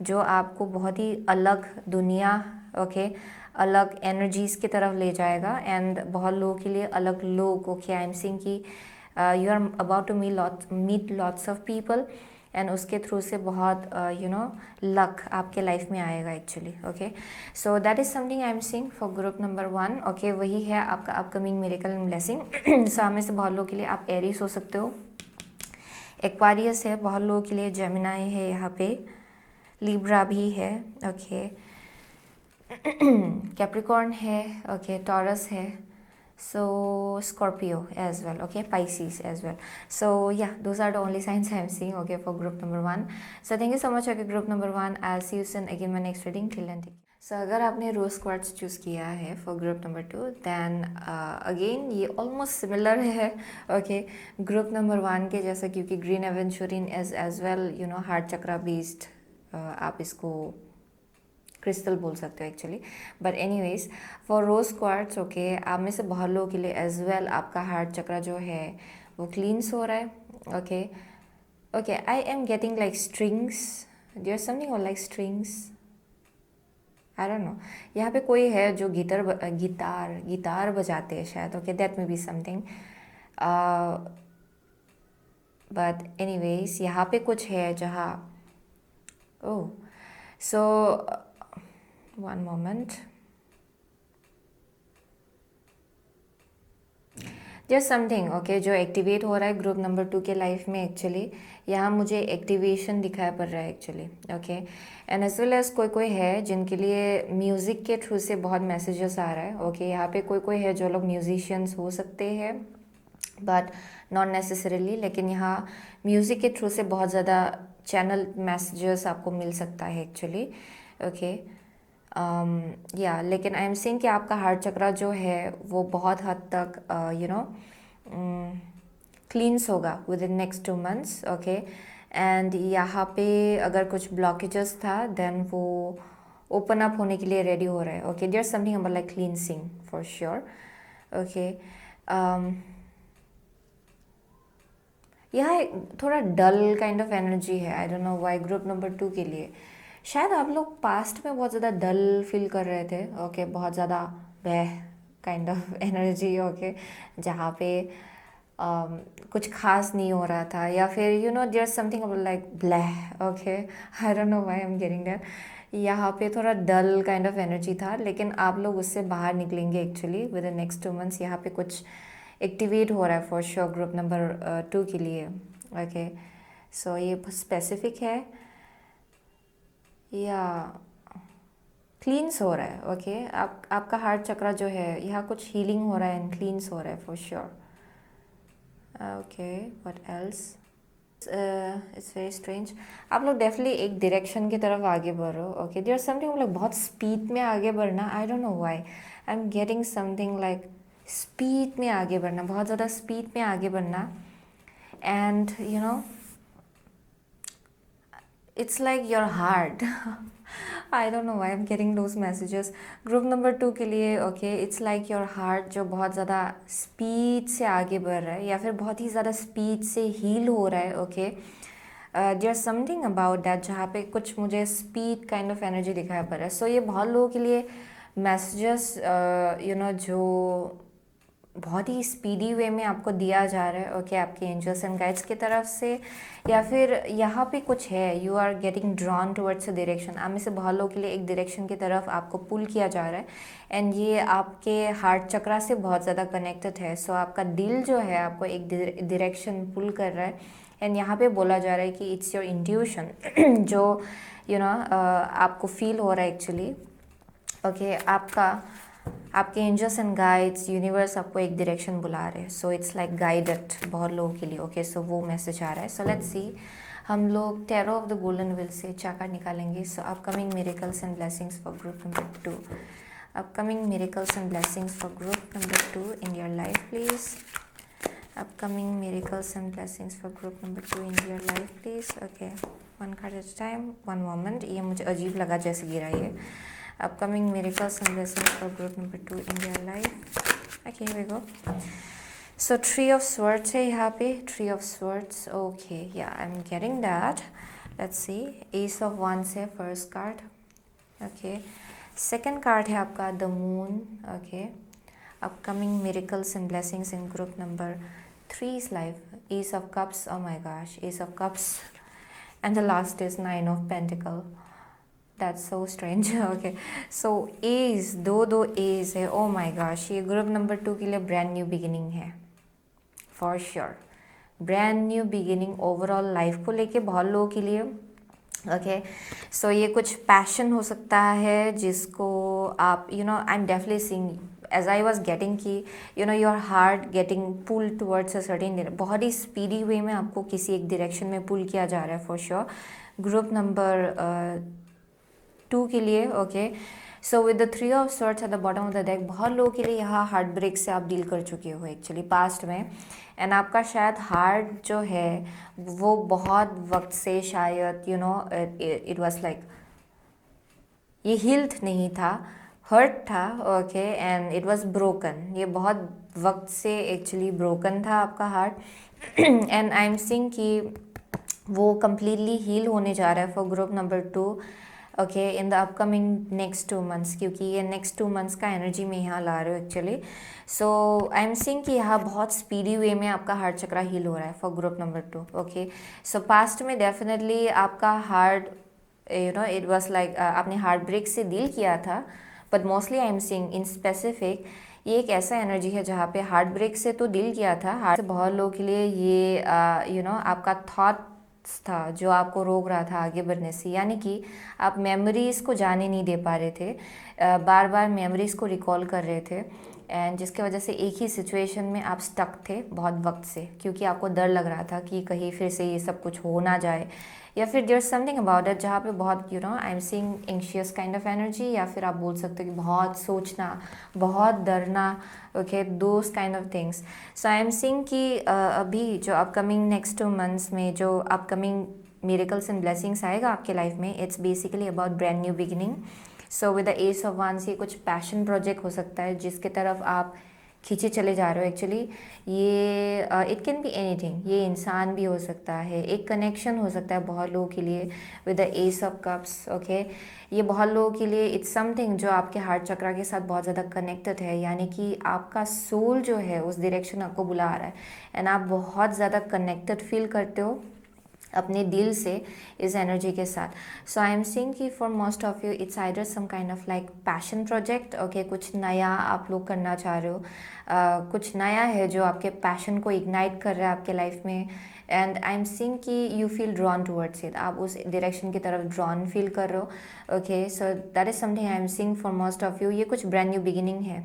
जो आपको बहुत ही अलग दुनिया ओके अलग एनर्जीज़ की तरफ ले जाएगा एंड बहुत लोगों के लिए अलग लोग। ओके आई एम सीइंग कि you are about to meet lots of people and उसके थ्रू से बहुत लक आपके लाइफ में आएगा actually. Okay so that is something I am seeing for group number 1। Okay वही है आपका upcoming miracle and blessing. So हमें से बहुत लोगों के लिए आप एरीज हो सकते हो, एक्वारियस है बहुत लोगों के लिए, जेमिनाई है, यहाँ पे लिब्रा भी है। ओके कैप्रिकॉर्न है, ओके टॉरस है, so Scorpio as well, okay Pisces as well. So yeah those are the only signs I am seeing okay for group number 1. So thank you so much okay group number 1. I'll see you soon again my next reading till then. So अगर आपने रोज quartz choose किया है for group number 2 then again ये almost similar है okay group number 1 के जैसा, क्योंकि green aventurine is as well heart chakra based आप इसको क्रिस्टल बोल सकते हो actually. But anyways for rose quartz okay आप में से बहुत लोगों के लिए एज वेल आपका हार्ट चक्रा जो है वो क्लींस हो रहा है। Okay okay I am getting like strings, there something और like strings I don't know, यहाँ पे कोई है जो गिटार बजाते हैं शायद, okay that may be something, but anyways यहाँ पे कुछ है जहाँ, oh, so one moment, just something okay जो एक्टिवेट हो रहा है ग्रुप नंबर 2 के लाइफ में एक्चुअली, यहाँ मुझे एक्टिवेशन दिखाई पड़ रहा है actually, okay and as well as कोई कोई है जिनके लिए म्यूज़िक के थ्रू से बहुत मैसेजेस आ रहा है, ओके यहाँ पे कोई कोई है जो लोग म्यूजिशियंस हो सकते हैं बट नॉट नेसेसरीली, लेकिन यहाँ म्यूज़िक के थ्रू से बहुत ज़्यादा चैनल मैसेजेस आपको मिल सकता है एक्चुअली, ओके या लेकिन आई एम सेइंग कि आपका हार्ट चक्रा जो है वो बहुत हद तक यू नो क्लींस होगा with in next 2 months, okay and यहाँ पे अगर कुछ ब्लॉकेजेस था देन वो ओपन अप होने के लिए रेडी हो रहा है, okay there something about like cleansing for sure, okay यहाँ थोड़ा डल काइंड ऑफ एनर्जी है, I don't know why group number 2 के लिए, शायद आप लोग पास्ट में बहुत ज़्यादा डल फील कर रहे थे, ओके बहुत ज़्यादा बह काइंड ऑफ एनर्जी, ओके जहाँ पे कुछ खास नहीं हो रहा था, या फिर you know there something about like blah, okay I don't know why I am getting that, यहाँ पे थोड़ा डल काइंड ऑफ एनर्जी था, लेकिन आप लोग उससे बाहर निकलेंगे actually with in next 2 months, यहाँ पे कुछ एक्टिवेट हो रहा है फॉर श्योर ग्रुप नंबर 2 के लिए, ओके सो ये स्पेसिफिक है या क्लींस हो रहा है, ओके आपका हार्ट चक्रा जो है यहाँ कुछ हीलिंग हो रहा है एंड क्लींस हो रहा है for sure, okay what else, it's very strange, आप लोग डेफिनेटली एक डायरेक्शन की तरफ आगे बढ़ो, ओके देयर समथिंग लाइक बहुत स्पीड में आगे बढ़ना, आई don't know why I am getting something like speed में आगे बढ़ना, बहुत ज़्यादा स्पीड में आगे बढ़ना and you know it's like your heart I don't know why I'm getting those messages group number 2 के लिए, okay it's like your heart जो बहुत ज़्यादा स्पीड से आगे बढ़ रहा है या फिर बहुत ही ज़्यादा स्पीड से हील हो रहा है, okay there something about that जहाँ पे कुछ मुझे स्पीड काइंड ऑफ एनर्जी दिखाई पड़ रहा है, सो ये बहुत लोगों के लिए मैसेजेस यू नो जो बहुत ही स्पीडी वे में आपको दिया जा रहा है, ओके आपके एंजल्स एंड गाइड्स की तरफ से, या फिर यहाँ पे कुछ है you are getting drawn towards a direction, आप में से बहुत लोगों के लिए एक डायरेक्शन की तरफ आपको पुल किया जा रहा है एंड ये आपके हार्ट चक्रा से बहुत ज़्यादा कनेक्टेड है, सो आपका दिल जो है आपको एक डायरेक्शन पुल कर रहा है एंड यहाँ पे बोला जा रहा है कि इट्स योर इंट्यूशन जो यू नो आपको फील हो रहा है एक्चुअली, ओके आपके एंजल्स एंड गाइड्स यूनिवर्स आपको एक डायरेक्शन बुला रहे हैं, सो इट्स लाइक गाइडेड बहुत लोगों के लिए, ओके सो वो मैसेज आ रहा है, सो लेट्स सी हम लोग tarot of the golden wheel से चाका निकालेंगे, so upcoming miracles and blessings for group number 2, upcoming miracles and blessings for group number 2 in your life please, upcoming miracles and blessings for group number 2 in your life please, okay one card at a time, one moment, ये मुझे अजीब लगा जैसे गिरा ये, upcoming miracles and blessings for group number 2 in your life, okay here we go, so 3 of swords है यहाँ पे, 3 of swords, okay yeah I'm getting that, let's see ace of wands है first card, okay second card है आपका the moon, okay upcoming miracles and blessings in group number 3's life, ace of cups, oh my gosh ace of cups, and the last is 9 of pentacle, that's so strange okay so ace दो ace है, oh my gosh ये group number 2 के लिए brand new beginning है for sure, brand new beginning overall life को लेके बहुत लोगों के लिए, ओके सो ये कुछ पैशन हो सकता है जिसको आप you know I am definitely seeing as I was getting कि you know your heart getting pull towards a certain, बहुत ही स्पीडी वे में आपको किसी एक डायरेक्शन में पुल किया जा रहा है फॉर श्योर ग्रुप नंबर 2 के लिए, okay so with the 3 of swords at the bottom of the deck बहुत लोगों के लिए यहाँ हार्ट ब्रेक से आप डील कर चुके हो एक्चुअली पास्ट में, एंड आपका शायद हार्ट जो है वो बहुत वक्त से शायद you know it was like ये हील्ड नहीं था, हर्ट था, okay and it was broken, ये बहुत वक्त से एक्चुअली ब्रोकन था आपका heart and I am seeing कि वो कम्प्लीटली हील होने जा रहा है for group number 2, okay in the upcoming next 2 months, क्योंकि ये नेक्स्ट 2 मंथ्स का एनर्जी में यहाँ ला रहे हो actually. So I am seeing कि यहाँ बहुत स्पीडी वे में आपका हार्ट चक्रा हील हो रहा है for group number 2. Okay, so past में डेफिनेटली आपका हार्ट इट वॉज लाइक आपने हार्ट ब्रेक से डील किया था, but mostly I am seeing in specific ये एक ऐसा एनर्जी है जहाँ पे हार्ट ब्रेक से तो डील किया था. हार्ट से बहुत लोगों के लिए ये आपका थॉट्स था जो आपको रोक रहा था आगे बढ़ने से, यानी कि आप मेमोरीज़ को जाने नहीं दे पा रहे थे, बार बार मेमोरीज़ को रिकॉल कर रहे थे, एंड जिसके वजह से एक ही सिचुएशन में आप स्टक थे बहुत वक्त से, क्योंकि आपको डर लग रहा था कि कहीं फिर से ये सब कुछ हो ना जाए, या फिर देयर समथिंग अबाउट इट जहाँ पे बहुत आई am seeing anxious kind of energy, या फिर आप बोल सकते हो कि बहुत सोचना, बहुत डरना. Okay, those kind of things. So I am seeing कि अभी जो अपकमिंग नेक्स्ट 2 मंथ्स में जो अपकमिंग मिरेकल्स एंड ब्लेसिंग्स आएगा आपके लाइफ में, it's basically about brand new beginning. So with the ace of wands ये कुछ पैशन प्रोजेक्ट हो सकता है जिसके तरफ आप खींचे चले जा रहे हो एक्चुअली. ये इट कैन बी एनीथिंग, ये इंसान भी हो सकता है, एक कनेक्शन हो सकता है बहुत लोगों के लिए with the ace of cups. Okay, ये बहुत लोगों के लिए इट्स समथिंग जो आपके हार्ट चक्रा के साथ बहुत ज़्यादा कनेक्टेड है, यानी कि आपका सोल जो है उस डायरेक्शन आपको बुला रहा है, एंड आप बहुत ज़्यादा कनेक्टेड फील करते हो अपने दिल से इस एनर्जी के साथ. सो आई एम सीइंग कि for most of you it's either some kind of like passion project. Okay, कुछ नया आप लोग करना चाह रहे हो, कुछ नया है जो आपके पैशन को इग्नाइट कर रहा है आपके लाइफ में, एंड आई एम सीइंग कि you feel drawn towards it, आप उस डायरेक्शन की तरफ ड्रॉन फील कर रहे हो. Okay, so that is something I am seeing for most of you. ये कुछ ब्रांड न्यू बिगिनिंग है,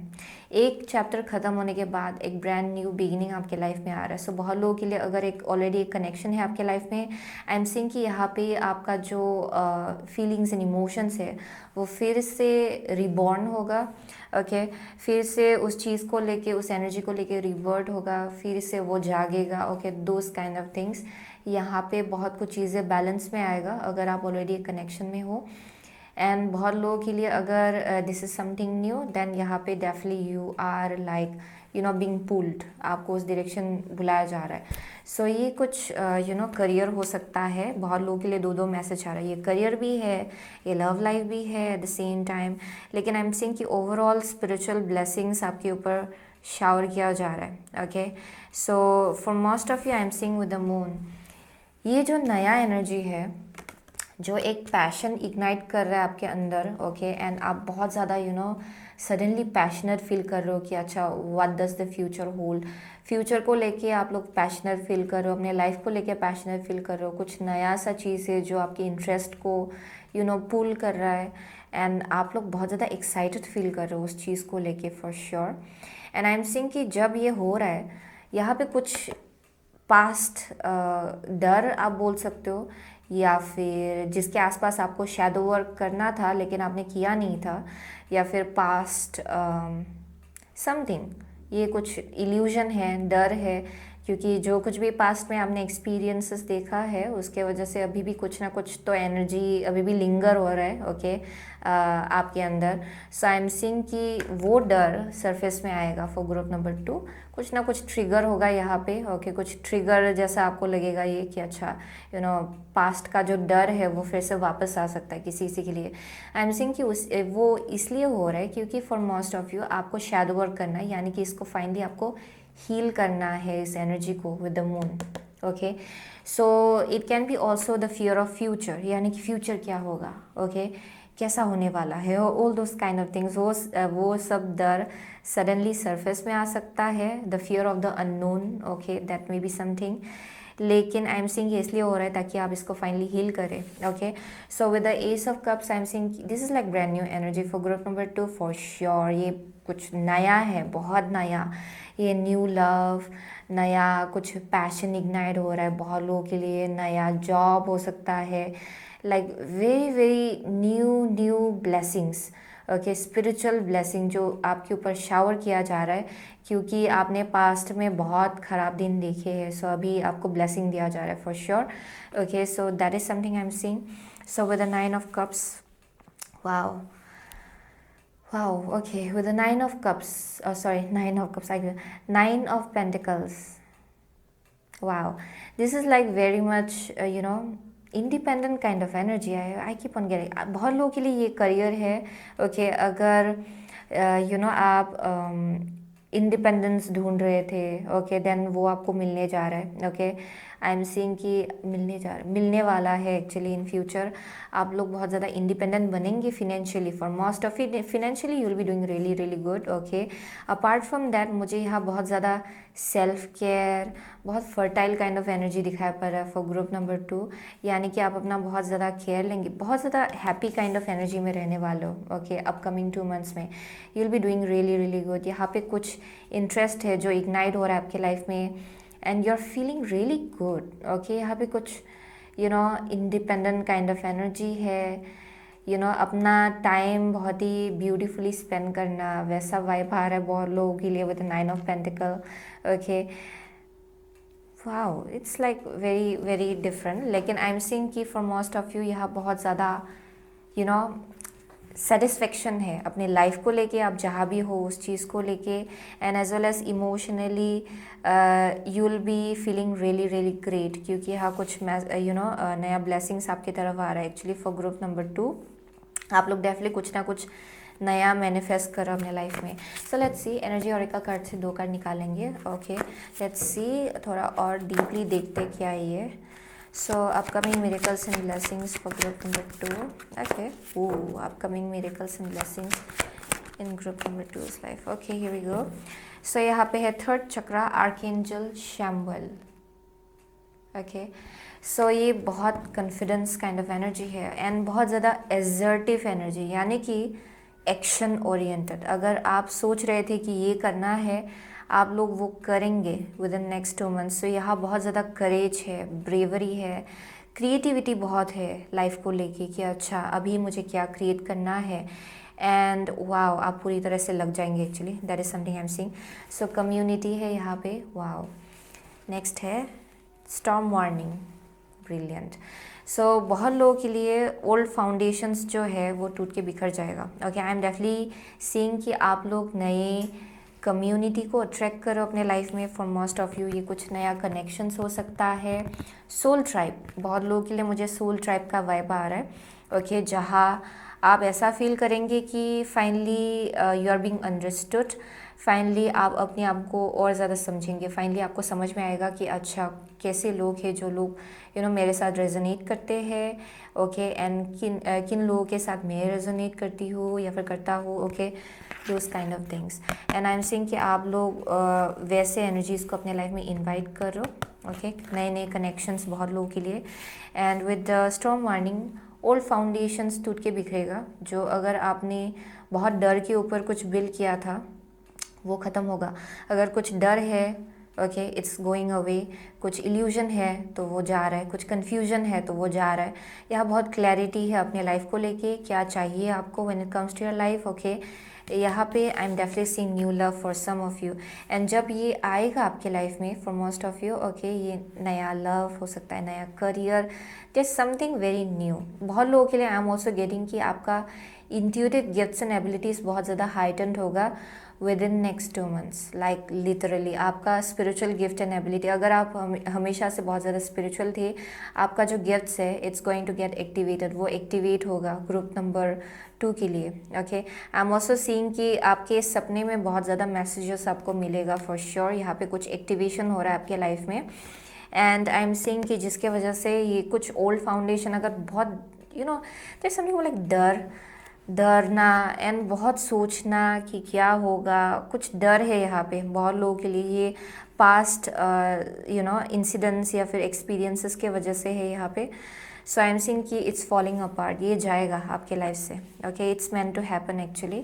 एक चैप्टर ख़त्म होने के बाद एक ब्रांड न्यू बिगिनिंग आपके लाइफ में आ रहा है. सो बहुत लोगों के लिए अगर एक ऑलरेडी एक कनेक्शन है आपके लाइफ में, आई एम सीइंग कि यहाँ पे आपका जो फीलिंग्स एंड इमोशंस है वो फिर से रिबॉर्न होगा. ओके, फिर से उस चीज़ को लेके, उस एनर्जी को लेके रिवर्ट होगा, फिर से वो जागेगा. Okay, those kind of things. यहाँ पे बहुत कुछ चीज़ें बैलेंस में आएगा अगर आप ऑलरेडी एक कनेक्शन में हो. एंड बहुत लोगों के लिए अगर this is something new, then यहाँ पे definitely you are like being pulled, आपको उस डायरेक्शन बुलाया जा रहा है. सो ये कुछ करियर हो सकता है. बहुत लोगों के लिए दो दो मैसेज आ रहा है, ये करियर भी है, ये लव लाइफ भी है एट द सेम टाइम. लेकिन आई एम सीइंग कि ओवरऑल स्पिरिचुअल ब्लेसिंग्स आपके ऊपर शावर किया जा रहा है. Okay, so for most of you I am seeing with the moon, ये जो नया एनर्जी है जो एक पैशन इग्नाइट कर रहा है आपके अंदर. ओके, एंड आप बहुत ज़्यादा सडनली पैशनेट फील कर रहे हो कि अच्छा what does the future hold. Future को लेके आप लोग पैशनेट फील कर रहे हो, अपने लाइफ को लेके पैशनेट फील कर रहे हो, कुछ नया सा चीज़ है जो आपके इंटरेस्ट को पुल कर रहा है, एंड आप लोग बहुत ज़्यादा एक्साइटेड फील कर रहे हो उस चीज़ को लेके for sure. And I am seeing कि जब ये हो रहा है यहाँ पे कुछ पास्ट डर आप बोल सकते हो, या फिर जिसके आसपास आपको शैडो वर्क करना था लेकिन आपने किया नहीं था, या फिर पास्ट समथिंग, ये कुछ इल्यूजन है, डर है, क्योंकि जो कुछ भी पास्ट में आपने एक्सपीरियंसेस देखा है उसके वजह से अभी भी कुछ ना कुछ तो एनर्जी अभी भी लिंगर हो रहा है. ओके, आपके अंदर. सो आई एम सीइंग कि वो डर सरफेस में आएगा फॉर ग्रुप नंबर 2. कुछ ना कुछ ट्रिगर होगा यहाँ पे. ओके, कुछ ट्रिगर जैसा आपको लगेगा ये कि अच्छा पास्ट का जो डर है वो फिर से वापस आ सकता है किसी किसी के लिए. आई एम सीइंग कि वो इसलिए हो रहा है क्योंकि फॉर मोस्ट ऑफ यू आपको शैडो वर्क करना है, यानी कि इसको फाइनली आपको हील करना है इस एनर्जी को with the moon. Okay, so it can B also the fear of future, यानी कि फ्यूचर क्या होगा, ओके कैसा होने वाला है, all those kind of things, वो सब डर सडनली सरफेस में आ सकता है. The fear of the unknown. Okay, that may be something. लेकिन आई एम सीइंग इसलिए हो रहा है ताकि आप इसको फाइनली हील करें. Okay, so with the ace of cups I am seeing this is like brand new energy for group number 2 for sure. ये कुछ नया है, बहुत नया. ये न्यू लव, नया कुछ पैशन इग्नाइट हो रहा है बहुत लोगों के लिए. नया जॉब हो सकता है, like very very new blessings. Okay, spiritual blessing जो आपके ऊपर शावर किया जा रहा है क्योंकि आपने पास्ट में बहुत ख़राब दिन देखे हैं. सो अभी आपको ब्लेसिंग दिया जा रहा है for sure. Okay, so that is something I am seeing. So with the 9 of cups, wow. Wow, okay, with the 9 of cups, 9 of cups, 9 of pentacles. Wow, this is like very much, independent kind of energy I keep on getting. बहुत लोगों के लिए ये career है। Okay अगर आप independence ढूंढ रहे थे, ओके देन वो आपको मिलने जा रहा है। ओके आई एम सीइंग कि मिलने वाला है एक्चुअली इन फ्यूचर। आप लोग बहुत ज़्यादा इंडिपेंडेंट बनेंगे financially. For most of it financially you will be doing really really good. Okay apart from that मुझे यहाँ बहुत ज़्यादा सेल्फ केयर, बहुत फर्टाइल काइंड ऑफ एनर्जी दिखाई पड़ रहा है फॉर ग्रुप नंबर 2। यानी कि आप अपना बहुत ज़्यादा केयर लेंगे, बहुत ज़्यादा हैप्पी काइंड ऑफ एनर्जी में रहने वाले हो। ओके अपकमिंग 2 मंथ्स में you will be doing really really good. यहाँ पे कुछ इंटरेस्ट है जो इग्नाइट हो रहा है आपके लाइफ में and you are feeling really good. Okay यहाँ पे कुछ इंडिपेंडेंट काइंड ऑफ एनर्जी है। अपना टाइम बहुत ही ब्यूटीफुली स्पेंड करना, वैसा वाइब आ रहा है बहुत लोगों के लिए with 9 of pentacle. Okay wow it's like very very different. लेकिन आई एम सीइंग कि फॉर मोस्ट ऑफ यू यहाँ बहुत ज़्यादा सेटिस्फेक्शन है अपने लाइफ को लेके, आप जहाँ भी हो उस चीज़ को लेके। And as well as emotionally you will be feeling really really great, क्योंकि यहाँ कुछ नया ब्लेसिंग्स आपकी तरफ आ रहा है एक्चुअली फॉर ग्रुप नंबर 2। आप लोग डेफिनेटली कुछ ना कुछ नया मैनिफेस्ट करो अपने लाइफ में। सो let's C energy Oracle card से 2 कार्ड निकालेंगे। ओके लेट्स सी थोड़ा और डीपली देखते क्या है ये। So upcoming miracles and blessings for group number 2. Okay. Ooh, upcoming miracles and blessings in group number 2's life. Okay, here we go. So यहाँ पे है थर्ड चक्रा आर्कएंजल शैम्बल। ओके सो ये बहुत कॉन्फिडेंस काइंड ऑफ एनर्जी है and बहुत ज़्यादा assertive energy, यानी कि एक्शन ओरिएंटेड। अगर आप सोच रहे थे कि ये करना है, आप लोग वो करेंगे विद इन नेक्स्ट 2 मंथ्स। तो यहाँ बहुत ज़्यादा करेज है, ब्रेवरी है, क्रिएटिविटी बहुत है लाइफ को लेके कि अच्छा अभी मुझे क्या क्रिएट करना है। एंड वाओ आप पूरी तरह से लग जाएंगे actually, that is something I am seeing. So community है यहाँ पे। वाओ नेक्स्ट है स्टॉर्म वार्निंग, ब्रिलियंट। सो बहुत लोगों के लिए ओल्ड फाउंडेशंस जो है वो टूट के बिखर जाएगा। Okay I am definitely seeing कि आप लोग नए कम्युनिटी को अट्रैक्ट करो अपने लाइफ में। फॉर मोस्ट ऑफ यू ये कुछ नया कनेक्शंस हो सकता है। सोल ट्राइब, बहुत लोगों के लिए मुझे सोल ट्राइब का वाइब आ रहा है। ओके जहाँ आप ऐसा फील करेंगे कि finally you are being understood, finally आप अपने आप को और ज़्यादा समझेंगे। फाइनली आपको समझ में आएगा कि अच्छा कैसे लोग हैं जो लोग मेरे साथ रेजोनेट करते हैं। ओके एंड किन लोगों के साथ मैं रेजोनेट करती हूँ या फिर करता हूँ। Okay those kind of things. And I am seeing कि आप लोग वैसे एनर्जीज़ को अपने लाइफ में इन्वाइट करो। ओके नए नए कनेक्शंस बहुत लोगों के लिए। And with the storm warning old foundations टूट के बिखरेगा। जो अगर आपने बहुत डर के ऊपर कुछ बिल्ड किया था वो ख़त्म होगा। अगर कुछ डर है ओके इट्स गोइंग अवे, कुछ इल्यूजन है तो वो जा रहा है, कुछ कन्फ्यूजन है तो वो जा रहा है। यहाँ बहुत क्लैरिटी है अपने लाइफ को लेके, क्या चाहिए आपको when it comes to your life. Okay यहाँ पे I am definitely seeing new love for some of you. And जब ये आएगा आपके लाइफ में for most of you, okay ये नया लव हो सकता है, नया career, just something very new. बहुत लोगों के लिए आई एम ऑल्सो गेटिंग कि आपका इंट्यूटिव गिफ्ट्स एंड एबिलिटीज़ बहुत ज़्यादा हाइटेंड होगा with in next 2 months. Like literally आपका स्पिरिचुअल गिफ्ट एंड एबिलिटी, अगर आप हमेशा से बहुत ज़्यादा स्पिरिचुअल थे, आपका जो गिफ्ट्स है it's going to get activated, वो एक्टिवेट होगा ग्रुप नंबर 2 के लिए। Okay I am also seeing कि आपके सपने में बहुत ज़्यादा मैसेजेस आपको मिलेगा फॉर श्योर। यहाँ पे कुछ एक्टिवेशन हो रहा है आपके लाइफ में। एंड आई एम सीइंग कि जिसके वजह से ये कुछ ओल्ड फाउंडेशन अगर बहुत देयर समथिंग लाइक डरना एंड बहुत सोचना कि क्या होगा, कुछ डर है यहाँ पे बहुत लोगों के लिए। ये पास्ट इंसिडेंट्स या फिर एक्सपीरियंसेस के वजह से है यहाँ पे। सो आई एम सीइंग कि इट्स फॉलिंग अपार्ट, ये जाएगा आपके लाइफ से। Okay it's meant to happen actually.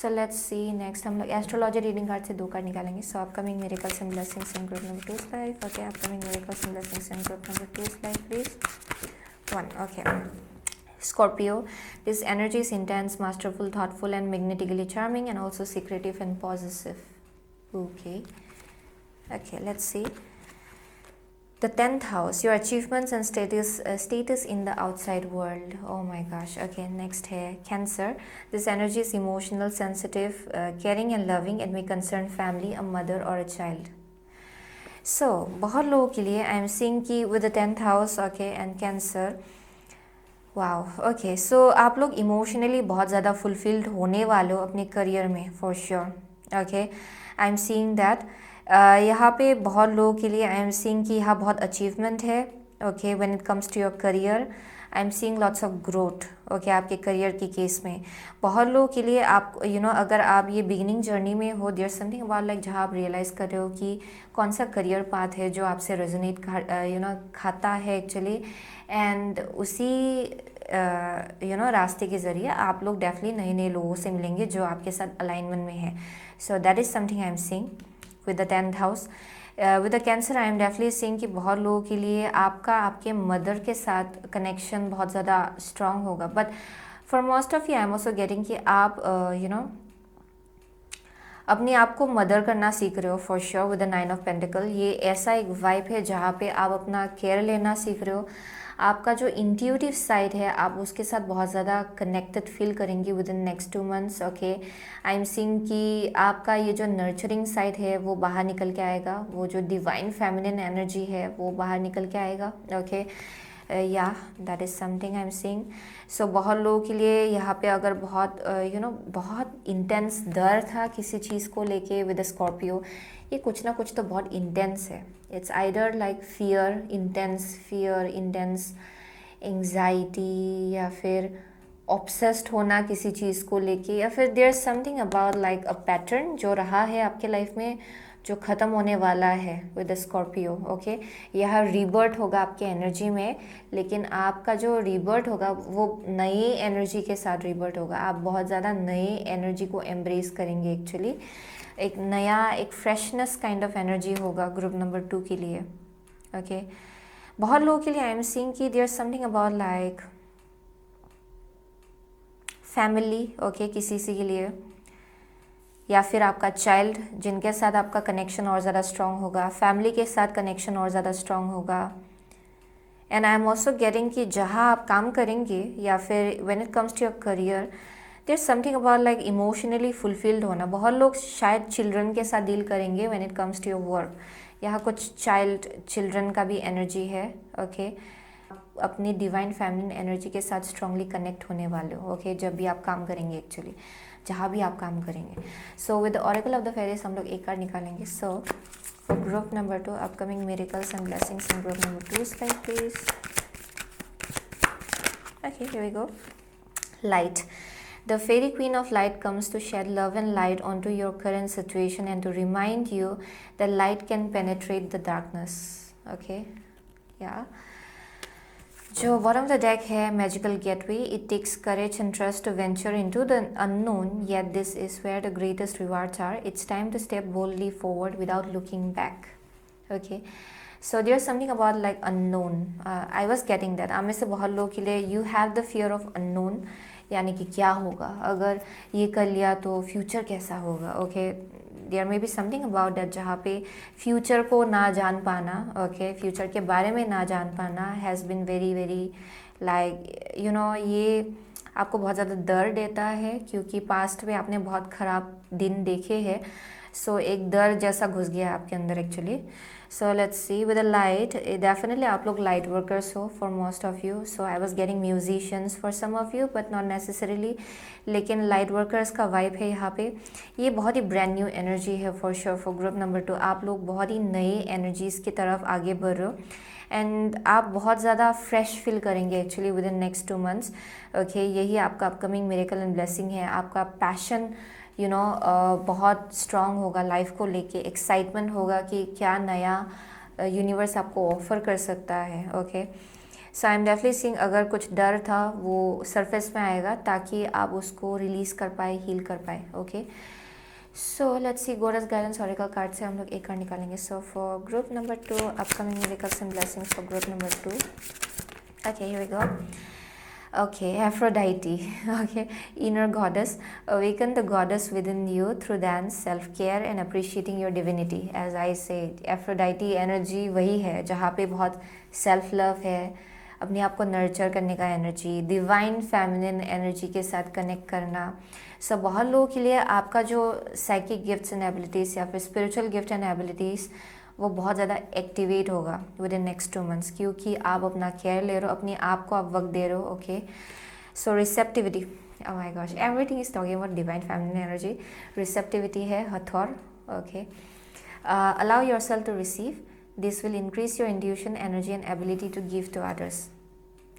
So let's see next हम लोग एस्ट्रोलॉजी रीडिंग कार्ड से 2 कार्ड निकालेंगे। So upcoming miracles and blessings in group number 2's life. Okay upcoming miracles and blessings in group number 2's life please. 1 okay Scorpio, this energy is intense, masterful, thoughtful and magnetically charming and also secretive and possessive. Okay, let's see. The 10th house, your achievements and status in the outside world. Oh my gosh. Okay, next here, Cancer. This energy is emotional, sensitive, caring and loving and may concern family, a mother or a child. सो बहुत लोगों के लिए I am seeing कि with the 10th house okay and cancer, wow okay, so आप लोग emotionally बहुत ज़्यादा फुलफिल्ड होने वाले हो अपने करियर में for sure. Okay, I am seeing that यहाँ पे बहुत लोगों के लिए आई एम सीइंग कि यहाँ बहुत अचीवमेंट है। Okay, when it comes to your career I am seeing lots of growth. Okay, आपके करियर के केस में बहुत लोगों के लिए आप अगर आप ये बिगिनिंग जर्नी में हो, देयर समथिंग अबाउट लाइक जहाँ आप रियलाइज़ कर रहे हो कि कौन सा करियर पाथ है जो आपसे रेजोनेट खाता है एक्चुअली, एंड उसी रास्ते के ज़रिए आप लोग डेफिनेटली नए नए लोगों से मिलेंगे जो आपके साथ अलाइनमेंट में है। सो that is something I am seeing with the 10th house. With the cancer I am definitely seeing कि बहुत लोगों के लिए आपके मदर के साथ कनेक्शन बहुत ज़्यादा स्ट्रांग होगा, but for most of you I am also getting कि आप अपने आप को मदर करना सीख रहे हो for sure with the 9 of pentacle. ये ऐसा एक वाइब है जहाँ पे आप अपना केयर लेना सीख रहे हो। आपका जो इंट्यूटिव साइड है आप उसके साथ बहुत ज़्यादा कनेक्टेड फील करेंगे with in next 2 months. Okay, I am seeing कि आपका ये जो नर्चरिंग साइड है वो बाहर निकल के आएगा, वो जो डिवाइन फेमिनिन एनर्जी है वो बाहर निकल के आएगा। Okay, yeah that is something I am seeing. So बहुत लोगों के लिए यहाँ पे अगर बहुत बहुत इंटेंस डर था किसी चीज़ को लेके विद स्कॉर्पियो, ये कुछ ना कुछ तो बहुत इंटेंस है। It's either like fear, intense anxiety, या फिर ऑब्सेस्ड होना किसी चीज़ को लेके, या फिर there something about like a pattern जो रहा है आपके लाइफ में जो ख़त्म होने वाला है विद स्कॉर्पियो। ओके, यह रीबर्थ होगा आपके एनर्जी में, लेकिन आपका जो रीबर्थ होगा वो नई एनर्जी के साथ रीबर्थ होगा। आप बहुत ज़्यादा नई एनर्जी को एम्ब्रेस करेंगे एक्चुअली, एक फ्रेशनेस काइंड ऑफ एनर्जी होगा ग्रुप नंबर 2 के लिए। ओके, बहुत लोगों के लिए आई एम सीइंग कि there something about like family. Okay, किसी के लिए, या फिर आपका चाइल्ड जिनके साथ आपका कनेक्शन और ज़्यादा स्ट्रॉन्ग होगा, फैमिली के साथ कनेक्शन और ज़्यादा स्ट्रॉन्ग होगा। And I am also getting कि जहाँ आप काम करेंगे या फिर when it comes to your career there something about like emotionally fulfilled होना। बहुत लोग शायद चिल्ड्रन के साथ डील करेंगे when it comes to your work, यहाँ कुछ चिल्ड्रन का भी एनर्जी है। ओके, अपनी डिवाइन फेमिनिन एनर्जी के साथ स्ट्रांगली कनेक्ट होने वाले हो। ओके, जब भी आप काम करेंगे एक्चुअली, जहाँ भी आप काम करेंगे। So with the oracle of the fairies हम लोग एक कार्ड निकालेंगे। So for group number 2 upcoming miracles and blessings in group number 2 slide please. Okay, here we go. Light. The fairy queen of light comes to shed love and light onto your current situation and to remind you that light can penetrate the darkness. Okay, yeah. जो bottom of the deck है magical gateway. It takes courage and trust to venture into the unknown, yet this is where the greatest rewards are. It's time to step boldly forward without looking back. Okay, so there's something about like unknown. I was getting that. आप में से बहुत लोगों के लिए you have the fear of unknown, यानी कि क्या होगा अगर ये कर लिया तो फ्यूचर कैसा होगा। Okay, there may be something about that जहाँ पे फ्यूचर को ना जान पाना, ओके, फ्यूचर के बारे में ना जान पाना has been very very like ये आपको बहुत ज़्यादा डर देता है, क्योंकि पास्ट में आपने बहुत ख़राब दिन देखे हैं। सो एक डर जैसा घुस गया आपके अंदर actually. So let's see with a light, definitely आप लोग लाइट वर्कर्स हो for most of you. So I was getting musicians for some of you but not necessarily, लेकिन लाइट वर्कर्स का वाइब है यहाँ पे। ये बहुत ही ब्रांड न्यू एनर्जी है for sure for group number 2। आप लोग बहुत ही नई एनर्जीज़ की तरफ आगे बढ़ रहे हो एंड आप बहुत ज़्यादा फ्रेश फील करेंगे actually with in next 2 months. Okay, यही आपका अपकमिंग मिरेकल एंड ब्लेसिंग है। आपका पैशन बहुत स्ट्रांग होगा लाइफ को लेके, एक्साइटमेंट होगा कि क्या नया यूनिवर्स आपको ऑफर कर सकता है। Okay, so I am definitely seeing अगर कुछ डर था वो सरफेस में आएगा ताकि आप उसको रिलीज़ कर पाए, हील कर पाए। Okay, so let's see goddess guidance oracle card से हम लोग एक कार्ड निकालेंगे। So for group number 2 upcoming miracles and blessings for group number 2। Okay, here we go. Okay, Aphrodite. Okay, inner goddess. Awaken the goddess within you through dance, self-care and appreciating your divinity. As I said, Aphrodite energy वही है जहाँ पे बहुत self love है, अपने आप को nurture करने का एनर्जी, डिवाइन फेमिनिन एनर्जी के साथ कनेक्ट करना। सब बहुत लोगों के लिए आपका जो साइकिक गिफ्ट्स एंड एबिलिटीज़ या फिर स्पिरिचुअल गिफ्ट एंड एबिलिटीज़ वो बहुत ज़्यादा एक्टिवेट होगा विद इन नेक्स्ट 2 मंथ्स, क्योंकि आप अपना केयर ले रहे हो, अपने आप को आप वक्त दे रहे हो. Okay, so receptivity, oh my gosh, everything is talking about divine feminine energy. Receptivity है हथौर. Okay, allow yourself to receive. This will increase your intuition, energy and ability to give to others.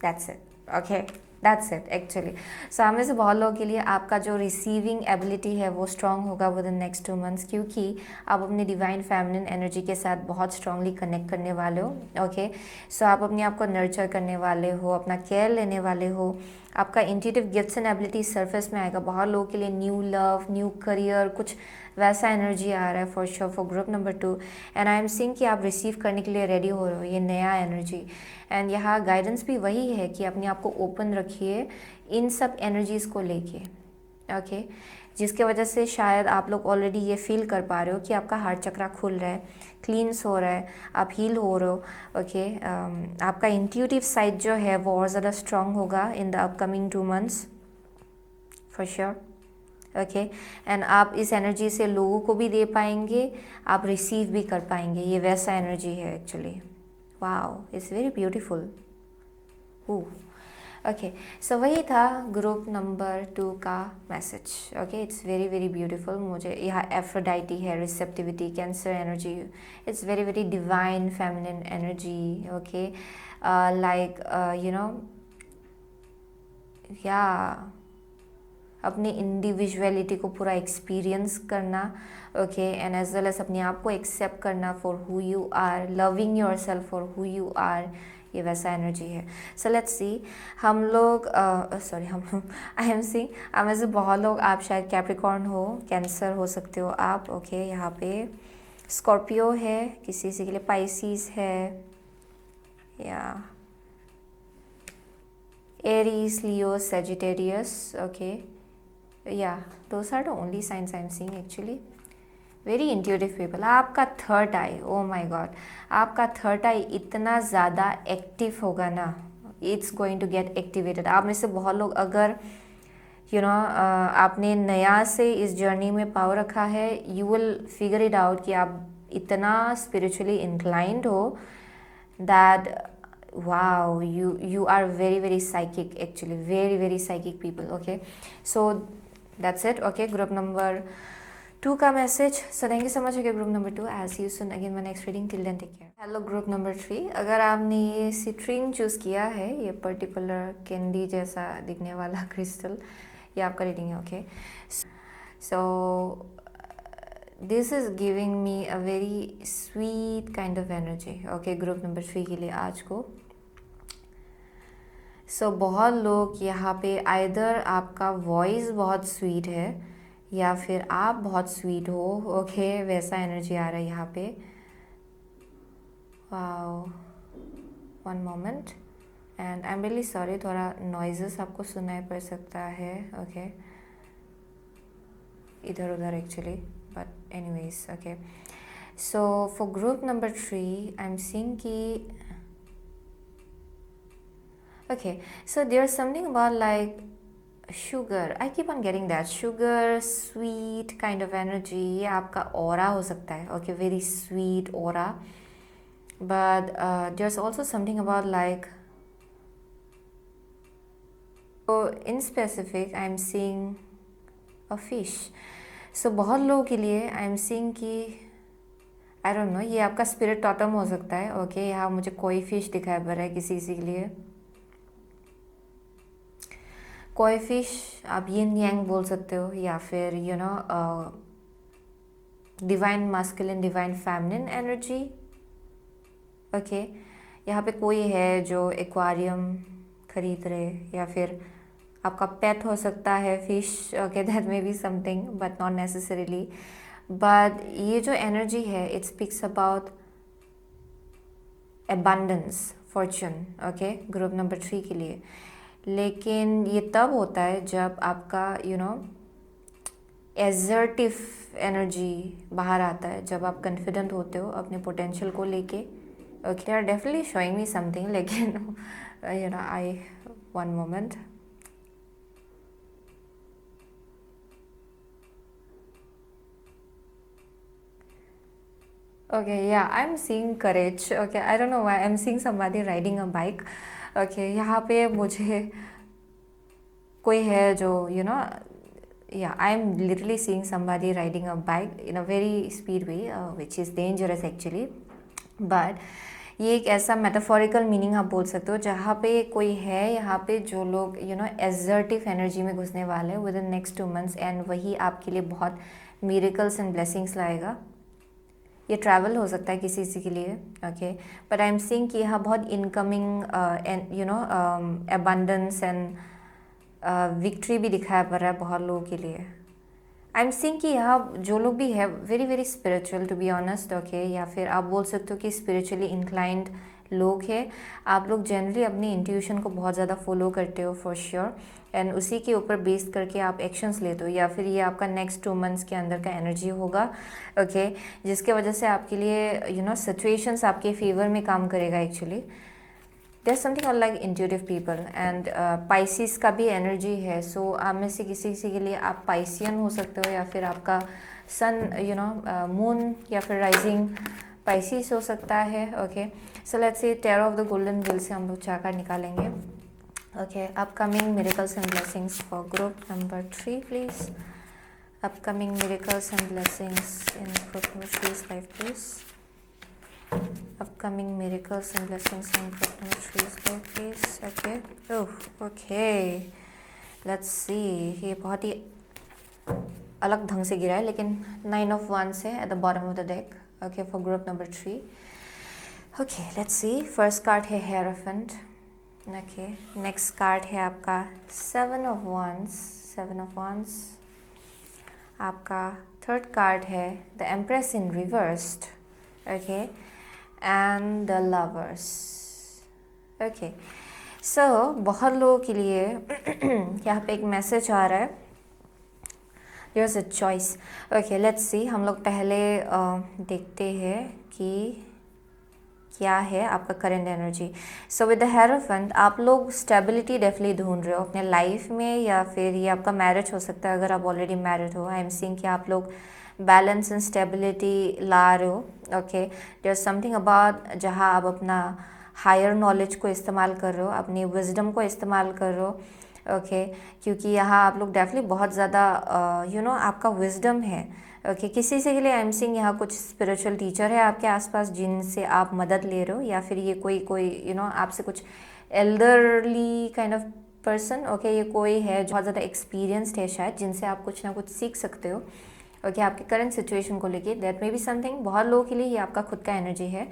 That's it. Okay, that's it actually. So हम में से बहुत लोगों के लिए आपका जो रिसीविंग एबिलिटी है वो स्ट्रांग होगा विद इन नेक्स्ट 2 मंथ्स, क्योंकि आप अपनी डिवाइन फेमिनिन एनर्जी के साथ बहुत स्ट्रांगली कनेक्ट करने वाले हो. ओके, सो आप अपने आप को नर्चर करने वाले हो, अपना केयर लेने वाले हो. आपका intuitive gifts and ability surface में आएगा. बहुत लोगों के लिए न्यू लव, न्यू करियर, कुछ वैसा एनर्जी आ रहा है for sure for group number 2. And I am seeing कि आप रिसीव करने के लिए रेडी हो रहे हो ये नया एनर्जी. एंड यहाँ गाइडेंस भी वही है कि अपने आप को ओपन रखिए इन सब एनर्जीज़ को लेके. ओके, जिसके वजह से शायद आप लोग ऑलरेडी ये फील कर पा रहे हो कि आपका हार्ट चक्रा खुल रहा है, क्लींस हो रहा है, आप हील हो रहे हो. ओके, आपका इंट्यूटिव साइड जो है वो और ज़्यादा स्ट्रांग होगा in the upcoming 2 months for sure. Okay, and आप इस एनर्जी से लोगों को भी दे पाएंगे, आप रिसीव भी कर पाएंगे. ये वैसा एनर्जी है actually. Wow, it's very beautiful. Okay, so वही था ग्रुप नंबर 2 का message. Okay, it's very very beautiful. मुझे यहाँ एफ्रोडाइटी है, receptivity, cancer energy. It's very very divine feminine energy. Okay, like you know, या अपनी इंडिविजुअलिटी को पूरा एक्सपीरियंस करना. Okay, and as well as अपने आप को एक्सेप्ट करना for who you are, loving yourself for who you are. ये वैसा एनर्जी है. सो लेट्स सी, हम लोग आई एम सी हम ऐसे बहुत लोग, आप शायद कैप्रिकॉर्न हो, कैंसर हो सकते हो आप. ओके, यहाँ पे स्कॉर्पियो है, किसी के लिए पाइसिस है, या Aries, Leo, Sagittarius. Okay, yeah, those are the only signs I'm seeing actually. Very intuitive people. आपका third I, oh my god, आपका थर्ड आई इतना ज़्यादा एक्टिव होगा ना, it's going to get activated. आप में से बहुत लोग अगर आपने नया से इस जर्नी में पाव रखा है, you will figure it out कि आप इतना spiritually inclined हो that wow, you are very very psychic actually, very very psychic people. Okay, so that's it. Okay, group number 2 का message. So thank you so much. Okay, group number 2, as you soon again my next reading. Till then take care. Hello group number 3. अगर आपने ये citrine choose किया है, ये particular candy जैसा दिखने वाला क्रिस्टल, ये आपका रीडिंग है. Okay, so this is giving me a very sweet kind of energy. Okay, group number 3 के लिए आज को. सो बहुत लोग यहाँ पे आइदर आपका वॉइस बहुत स्वीट है या फिर आप बहुत स्वीट हो. ओके, वैसा एनर्जी आ रहा है यहाँ पे. Wow, one moment, and I am really sorry, थोड़ा नॉइजेस आपको सुनाई पड़ सकता है. ओके, इधर उधर actually, but anyways. Okay, so for group number 3 I am seeing कि okay, so there's something about like sugar. I keep on getting that sugar, sweet kind of energy. ये आपका aura हो सकता है. Okay, very sweet aura. But there's also something about like, so in specific I'm seeing a fish. So बहुत लोगों के लिए I'm seeing कि I don't know, ये आपका spirit totem हो सकता है. Okay, यहाँ मुझे कोई fish दिखाई पड़ रहा है किसी के लिए. कोई फिश आप यिन यांग बोल सकते हो, या फिर divine masculine, divine feminine energy. Okay, यहाँ पे कोई है जो एक्वारियम खरीद रहे, या फिर आपका पेट हो सकता है fish. Okay, that may be something but not necessarily. But ये जो एनर्जी है, it speaks about abundance, Fortune. Okay, group number 3 के लिए. लेकिन ये तब होता है जब आपका एजर्टिव एनर्जी बाहर आता है, जब आप कॉन्फिडेंट होते हो अपने पोटेंशियल को लेके. Okay, they are definitely showing me something, लेकिन I one moment. Okay, yeah, I'm seeing courage. Okay, I don't know why I'm seeing somebody riding a bike. Okay, यहाँ पे मुझे कोई है जो yeah, I'm literally seeing somebody riding a bike in a very speed way, which is dangerous actually. But ये एक ऐसा metaphorical meaning आप बोल सकते हो जहाँ पे कोई है यहाँ पे जो लोग एजर्टिव एनर्जी में घुसने वाले हैं with in next 2 months, and वही आपके लिए बहुत मिरेकल्स एंड ब्लेसिंग्स लाएगा. ये ट्रैवल हो सकता है किसी किसी के लिए. Okay, but I am seeing कि यहाँ बहुत incoming and abundance and victory भी दिखाया पड़ रहा है बहुत लोगों के लिए. आई एम सीइंग कि यहाँ जो लोग भी है very very spiritual to be honest. Okay, या फिर आप बोल सकते हो कि स्पिरिचुअली इंक्लाइंड लोग हैं. आप लोग जनरली अपनी इंट्यूशन को बहुत ज़्यादा फॉलो करते हो फॉर श्योर, एंड उसी के ऊपर बेस करके आप एक्शंस लेते हो, या फिर ये आपका नेक्स्ट 2 months के अंदर का एनर्जी होगा. ओके, जिसके वजह से आपके लिए सिचुएशंस आपके फेवर में काम करेगा actually. There something all like intuitive people, and Pisces का भी एनर्जी है. सो आप में से किसी किसी के लिए आप पाइसियन हो सकते हो, या फिर आपका सन मून या फिर राइजिंग पाइसिस हो सकता है. Okay, so let's see tarot of the golden wheel से हम लोग 4 कार्ड निकालेंगे. Okay, upcoming miracles and blessings for group number 3 please. Upcoming miracles and blessings in group number 3's life please. Upcoming miracles and blessings in group number 3's life please. Okay. Oh, okay. Let's see. ये बहुत ही अलग ढंग से गिरा है, लेकिन 9 of Wands है at the bottom of the deck. Okay, for group number 3. Okay, let's see. First card है Hierophant. Okay. Next card है आपका 7 of Wands. 7 of Wands. आपका third card है The Empress in reversed. Okay. And the lovers. Okay, so बहुत लोगों के लिए यहाँ पे एक मैसेज आ रहा है. There is a choice. Okay, let's see. हम लोग पहले देखते हैं कि क्या है आपका current energy. So with the hierophant आप लोग स्टेबिलिटी डेफिनेटली ढूंढ रहे हो अपने लाइफ में, या फिर ये आपका मैरिज हो सकता है अगर आप ऑलरेडी मैरिड हो. आई एम सीइंग कि आप लोग बैलेंस एंड स्टेबिलिटी ला रहे हो. Okay, there is something about जहाँ आप अपना हायर नॉलेज को इस्तेमाल कर रहे हो, अपनी विजडम को इस्तेमाल कर रहे हो. ओके, क्योंकि यहाँ आप लोग डेफिनेटली बहुत ज़्यादा आपका विजडम है. ओके, किसी से के लिए आई एम सीइंग यहाँ कुछ स्पिरिचुअल टीचर है आपके आसपास जिनसे आप मदद ले रहे हो, या फिर ये कोई आपसे कुछ elderly kind of person. Okay, ये कोई है जो बहुत ज़्यादा एक्सपीरियंसड है शायद, जिनसे आप कुछ ना कुछ सीख सकते हो. ओके, आपके करंट सिचुएशन को लेके. That may be something. बहुत लोगों के लिए ये आपका खुद का एनर्जी है,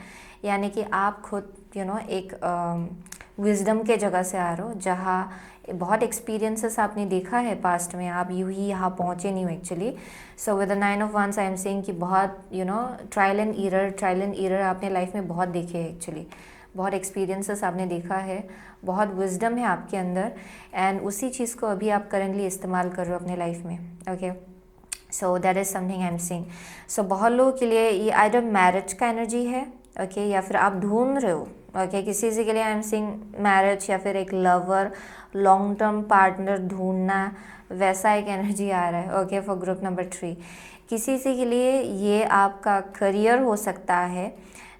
यानी कि आप खुद एक विजडम के जगह से आ रहे हो जहाँ बहुत एक्सपीरियंसेस आपने देखा है पास्ट में. आप यूँ ही यहाँ पहुँचे नहीं हो actually. So with the 9 of Wands I am saying कि बहुत ट्रायल एंड एरर आपने लाइफ में बहुत देखे हैं एक्चुअली. बहुत एक्सपीरियंसेस आपने देखा है, बहुत विजडम है आपके अंदर, एंड उसी चीज़ को अभी आप करंटली इस्तेमाल कर रहे हो अपने लाइफ में. Okay, so that is something I am seeing. So बहुत लोगों के लिए ये आइदर मैरिज का एनर्जी है. ओके, या फिर आप ढूंढ रहे हो. ओके, किसी से के लिए आई एम सीइंग मैरिज, या फिर एक लवर, लॉन्ग टर्म पार्टनर ढूंढना, वैसा एक एनर्जी आ रहा है. Okay, for group number 3. किसी से के लिए ये आपका करियर हो सकता है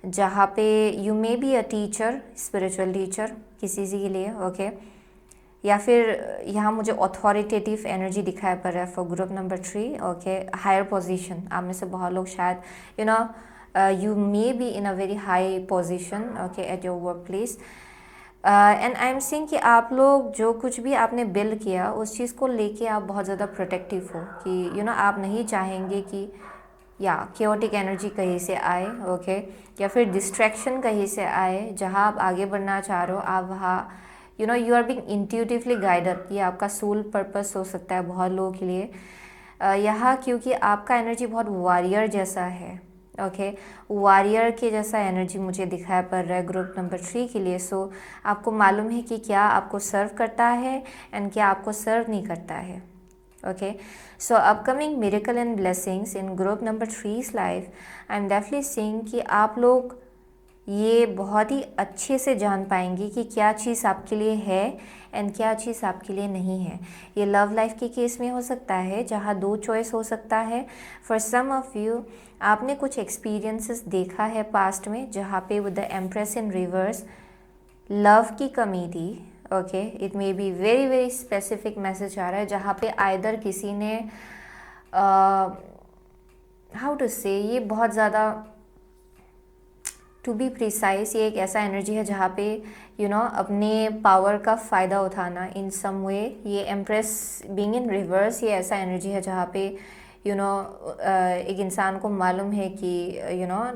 जहाँ पे you may be a teacher, spiritual teacher किसी से के लिए. ओके, या फिर यहाँ मुझे अथॉरिटेटिव एनर्जी दिखाया पड़ रहा है for group number 3. Okay, higher position. आप में से बहुत लोग शायद you may be in a very high position. Okay, at your work place. And I am seeing कि आप लोग जो कुछ भी आपने बिल्ड किया उस चीज़ को लेके आप बहुत ज़्यादा प्रोटेक्टिव हो कि आप नहीं चाहेंगे कि या केओटिक एनर्जी कहीं से आए. ओके, या फिर डिस्ट्रैक्शन कहीं से आए. जहाँ आप आगे बढ़ना चाह रहे हो आप वहाँ you are being intuitively guided. ये आपका सोल पर्पस हो सकता है बहुत लोगों के लिए यहाँ, क्योंकि आपका एनर्जी बहुत वॉरियर जैसा है. ओके, वॉरियर के जैसा एनर्जी मुझे दिखाया पड़ रहा है ग्रुप नंबर 3 के लिए. सो आपको मालूम है कि क्या आपको सर्व करता है एंड क्या आपको सर्व नहीं करता है. Okay, so upcoming miracle and blessings in group number 3's life. I am definitely seeing कि आप लोग ये बहुत ही अच्छे से जान पाएंगी कि क्या चीज़ आपके लिए है एंड क्या चीज़ आपके लिए नहीं है। ये लव लाइफ के केस में हो सकता है जहाँ दो चॉइस हो सकता है। फॉर सम ऑफ यू आपने कुछ एक्सपीरियंसेस देखा है पास्ट में जहाँ पे with the empress in reverse love की कमी थी। Okay, it may be very very specific message आ रहा है जहाँ पे आइदर किसी ने हाउ टू से, ये बहुत ज़्यादा टू बी प्रिसाइज, ये एक ऐसा एनर्जी है जहाँ पे अपने पावर का फ़ायदा उठाना इन सम वे। ये एम्प्रेस बीइंग इन रिवर्स, ये ऐसा एनर्जी है जहाँ पे एक इंसान को मालूम है कि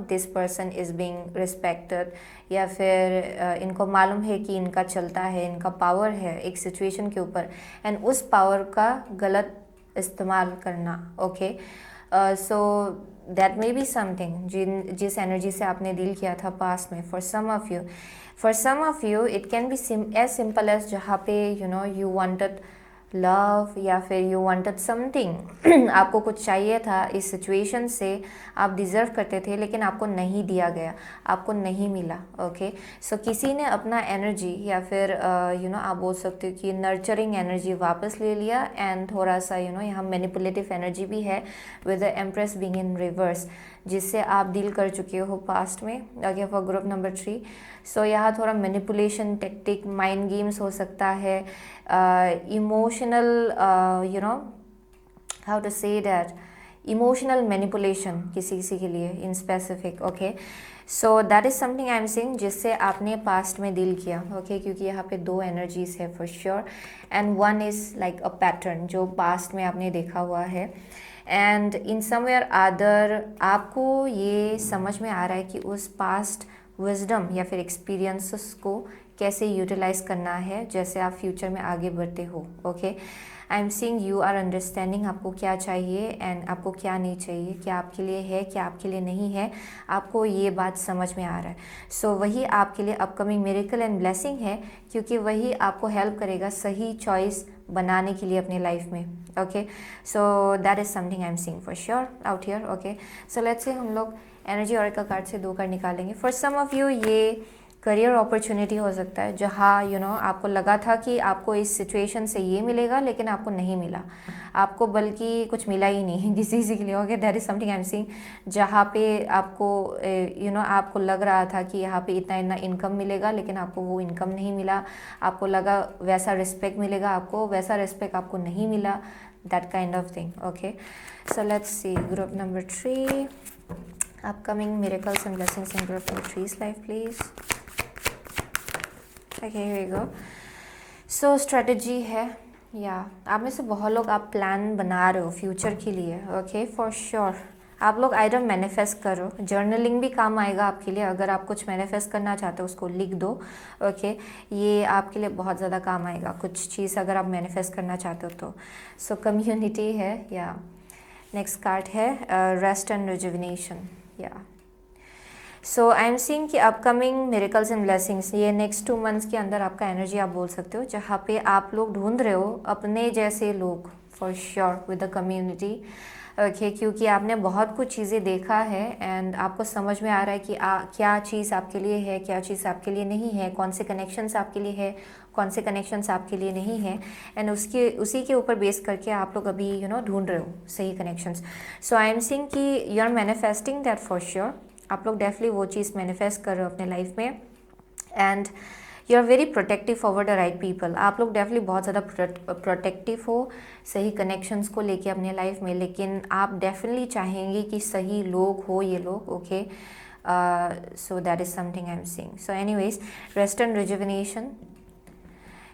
this person is being respected, या फिर इनको मालूम है कि इनका चलता है, इनका पावर है एक सिचुएशन के ऊपर, एंड उस पावर का गलत इस्तेमाल करना। Okay, so that may be something जिस एनर्जी से आपने डील किया था पास्ट में। For some of you it can be as simple as जहाँ पे यू वांटेड लव, या फिर यू वांटेड समथिंग आपको कुछ चाहिए था इस सिचुएशन से, आप डिज़र्व करते थे लेकिन आपको नहीं दिया गया, आपको नहीं मिला। ओके, सो किसी ने अपना एनर्जी या फिर आप बोल सकते हो कि नर्चरिंग एनर्जी वापस ले लिया, एंड थोड़ा सा यहाँ मैनिपुलेटिव एनर्जी भी है with the empress being in reverse, जिससे आप डील कर चुके हो पास्ट में। Okay, for group number 3, so यहाँ थोड़ा मैनिपुलेशन टेक्टिक, माइंड गेम्स हो सकता है, emotional how to say that, emotional manipulation किसी किसी के लिए in specific. Okay, so that is something I am saying जिससे आपने पास्ट में डील किया। ओके, क्योंकि यहाँ पे दो एनर्जीज है for sure, and one is like a pattern जो पास्ट में आपने देखा हुआ है, एंड इन समवेयर अदर आपको ये समझ में आ रहा है कि उस पास्ट विजडम या फिर एक्सपीरियंसेस को कैसे यूटिलाइज करना है जैसे आप फ्यूचर में आगे बढ़ते हो। Okay, I am seeing you are understanding आपको क्या चाहिए एंड आपको क्या नहीं चाहिए, क्या आपके लिए है, क्या आपके लिए नहीं है, आपको ये बात समझ में आ रहा है। सो वही आपके लिए अपकमिंग मिरेकल एंड ब्लेसिंग है, क्योंकि वही आपको हेल्प करेगा सही चॉइस बनाने के लिए अपनी लाइफ में। Okay, so that is something I am seeing for sure out here. Okay, so let's say हम लोग एनर्जी ऑरेकल कार्ड से 2 कार्ड निकालेंगे। फॉर सम ऑफ यू ये करियर अपॉर्चुनिटी हो सकता है जहाँ आपको लगा था कि आपको इस सिचुएशन से ये मिलेगा लेकिन आपको नहीं मिला, आपको बल्कि कुछ मिला ही नहीं किसी के लिए। Okay, that is something I am seeing जहाँ पे आपको आपको लग रहा था कि यहाँ पे इतना इतना इनकम मिलेगा लेकिन आपको वो इनकम नहीं मिला, आपको लगा वैसा रिस्पेक्ट मिलेगा, आपको वैसा रिस्पेक्ट आपको नहीं मिला, that kind of thing. Okay, so let's see group number 3, upcoming miracles and blessings in group number 3's life please. Okay, here we go. So strategy है या आप में से बहुत लोग आप प्लान बना रहे हो फ्यूचर के लिए। ओके, फॉर श्योर आप लोग आइडर मैनिफेस्ट करो, जर्नलिंग भी काम आएगा आपके लिए। अगर आप कुछ मैनिफेस्ट करना चाहते हो उसको लिख दो। ओके, ये आपके लिए बहुत ज़्यादा काम आएगा कुछ चीज़ अगर आप मैनिफेस्ट करना चाहते हो तो। सो कम्युनिटी है या नेक्स्ट कार्ड है रेस्ट एंड रिजुविनेशन या। सो आई एम सीइंग कि अपकमिंग मिरेकल्स एंड ब्लेसिंग्स ये नेक्स्ट 2 मंथ्स के अंदर आपका एनर्जी आप बोल सकते हो जहाँ पे आप लोग ढूंढ रहे हो अपने जैसे लोग for sure with the community. Okay, क्योंकि आपने बहुत कुछ चीज़ें देखा है एंड आपको समझ में आ रहा है कि क्या चीज़ आपके लिए है, क्या चीज़ आपके लिए नहीं है, कौन से कनेक्शंस आपके लिए है, कौन से कनेक्शंस आपके लिए नहीं है, एंड उसी के ऊपर बेस करके आप लोग अभी ढूंढ रहे हो सही connections. So I am seeing कि you are manifesting that for sure, आप लोग डेफिनेटली वो चीज़ मैनिफेस्ट कर रहे हो अपने लाइफ में, and you are very protective for the right people. आप लोग डेफिनेटली बहुत ज़्यादा प्रोटेक्टिव हो सही कनेक्शंस को लेके अपने लाइफ में, लेकिन आप डेफिनेटली चाहेंगे कि सही लोग हो ये लोग। Okay, so that is something I am seeing. So anyways rest and rejuvenation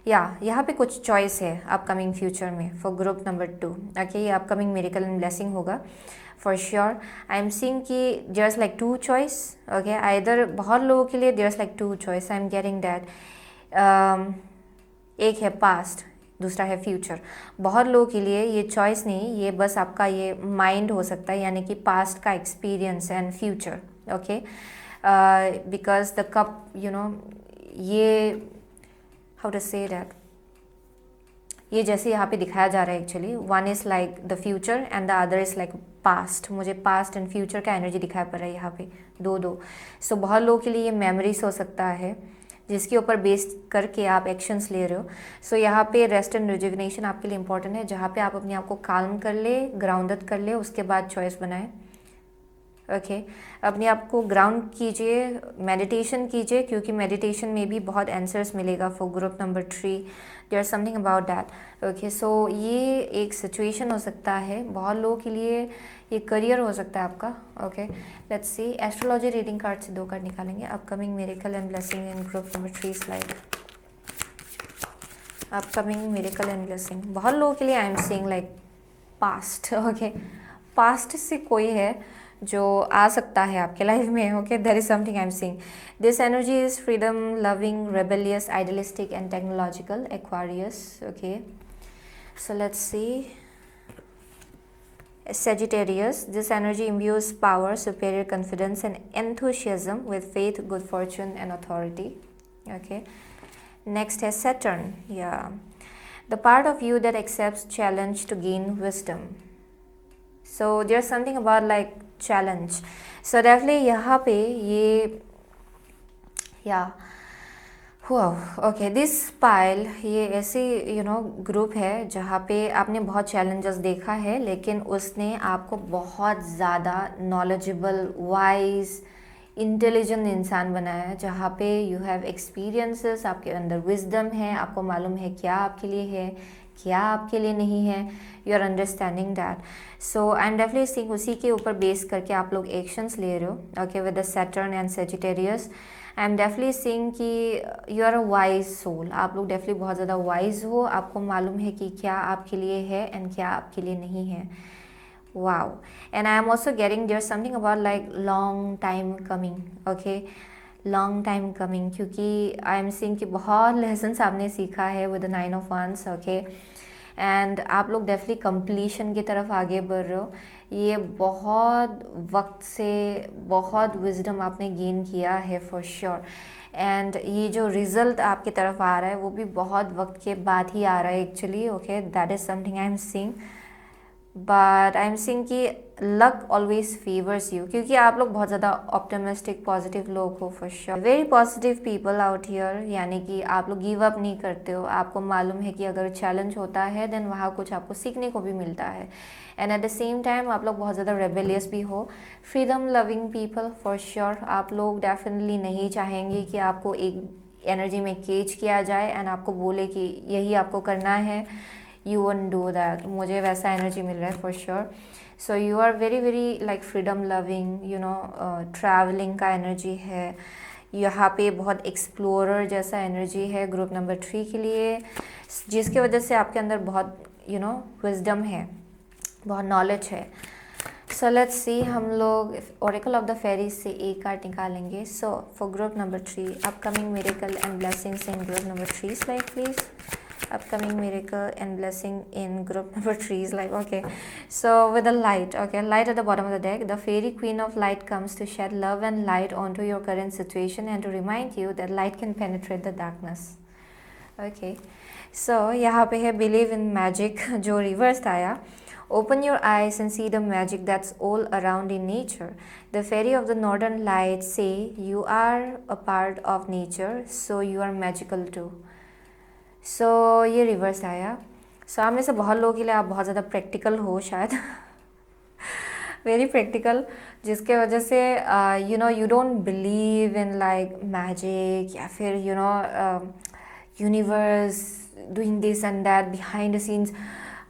या यहाँ पे कुछ चॉइस है अपकमिंग फ्यूचर में फॉर ग्रुप नंबर 2। ओके, ये अपकमिंग मिरेकल एंड ब्लेसिंग होगा for sure. I am seeing कि there's like 2 choice. Okay, either बहुत लोगों के लिए there's like 2 choice, I am getting that. एक है पास्ट, दूसरा है फ्यूचर। बहुत लोगों के लिए ये चॉइस नहीं, ये बस आपका ये माइंड हो सकता है, यानी कि पास्ट का experience and future. Okay, because the cup ये हाउ टू से दैट, ये जैसे यहाँ पे दिखाया जा रहा है actually one is like the future and the other is like past, मुझे पास्ट एंड फ्यूचर का एनर्जी दिखाई पड़ रहा है यहाँ पे दो दो। सो बहुत लोगों के लिए ये मेमोरीज हो सकता है जिसके ऊपर बेस करके आप एक्शंस ले रहे हो। सो यहाँ पे रेस्ट एंड रिजुविनेशन आपके लिए इंपॉर्टेंट है, जहाँ पे आप अपने आप को काल्म कर ले, ग्राउंडेड कर ले, उसके बाद चॉइस बनाएं। ओके अपने आप को ग्राउंड कीजिए, मेडिटेशन कीजिए, क्योंकि मेडिटेशन में भी बहुत आंसर्स मिलेगा for group number 3। There something about that. Okay so ये एक सिचुएशन हो सकता है, बहुत लोगों के लिए ये करियर हो सकता है आपका। Okay let's C, astrology reading card से 2 कार्ड निकालेंगे। Upcoming miracle and blessing in group number 3 slide. Upcoming miracle and blessing बहुत लोगों के लिए I am saying like past. Okay past से कोई है जो आ सकता है आपके लाइफ में। Okay there is something I am seeing. This energy is freedom loving, rebellious, idealistic and technological, Aquarius. Okay so let's see, Sagittarius, this energy imbues power, superior confidence and enthusiasm with faith, good fortune and authority. Okay, next is Saturn. Yeah, the part of you that accepts challenge to gain wisdom. So there's something about like challenge. So definitely यहाँ पे ये okay this pile, ये ऐसी group है जहाँ पे आपने बहुत चैलेंजेस देखा है, लेकिन उसने आपको बहुत ज़्यादा नॉलेजेबल, वाइज, इंटेलिजेंट इंसान बनाया है, जहाँ पे यू हैव एक्सपीरियंसेस, आपके अंदर विजडम है, आपको मालूम है क्या आपके लिए है, क्या आपके लिए नहीं है, you are understanding that. So I am definitely seeing उसी के ऊपर बेस करके आप लोग एक्शंस ले रहे हो। Okay with the Saturn and Sagittarius I am definitely seeing कि you are a wise soul, आप लोग डेफिनेटली बहुत ज़्यादा वाइज हो, आपको मालूम है कि क्या आपके लिए है एंड क्या आपके लिए नहीं है। Wow and I am also getting there something about like long time coming. Okay long time coming, क्योंकि आई एम सीइंग कि बहुत लेसन्स आपने सीखा है with the 9 of wands. Okay and आप लोग डेफिनेटली कंप्लीशन की तरफ आगे बढ़ रहे हो। ये बहुत वक्त से बहुत विजडम आपने गेन किया है फॉर श्योर, एंड ये जो रिज़ल्ट आपकी तरफ आ रहा है वो भी बहुत वक्त के बाद ही आ रहा है actually. Okay that is something I am seeing, but I am seeing कि लक ऑलवेज फेवर्स यू, क्योंकि आप लोग बहुत ज़्यादा ऑप्टिमिस्टिक, पॉजिटिव लोग हो for sure, very positive people out here. यानी कि आप लोग गिव अप नहीं करते हो, आपको मालूम है कि अगर चैलेंज होता है देन वहाँ कुछ आपको सीखने को भी मिलता है, and eight the same time आप लोग बहुत ज़्यादा रेबेलियस भी हो, freedom loving people for sure. आप लोग डेफिनेटली नहीं चाहेंगे कि आपको एक एनर्जी में केज किया जाए एंड आपको बोले कि यही आपको करना है, यू वोंट डू दैट। मुझे वैसा एनर्जी मिल रहा है for sure. So you are very very like freedom loving, travelling का एनर्जी है यहाँ पे, बहुत एक्सप्लोरर जैसा एनर्जी है ग्रुप नंबर 3 के लिए, जिसकी वजह से आपके अंदर बहुत विजडम है, बहुत नॉलेज है। सो लेट्स सी, हम लोग ओरेकल ऑफ द फेरीज से एक कार्ड निकालेंगे। So for group number 3 upcoming miracle and blessings in group number 3 slide please. Upcoming miracle and blessing in group number 3 is like, okay, so with the light, okay, light at the bottom of the deck, the fairy queen of light comes to shed love and light onto your current situation and to remind you that light can penetrate the darkness. Okay, so यहाँ पे है believe in magic जो reversed आया। Open your eyes and see the magic that's all around in nature. The fairy of the northern light say you are a part of nature, so you are magical too. सो ये reverse आया। सो आप में से बहुत लोगों के लिए आप बहुत ज़्यादा प्रैक्टिकल हो शायद वेरी प्रैक्टिकल, जिसके वजह से you don't believe in like magic या फिर universe doing this and that behind the scenes.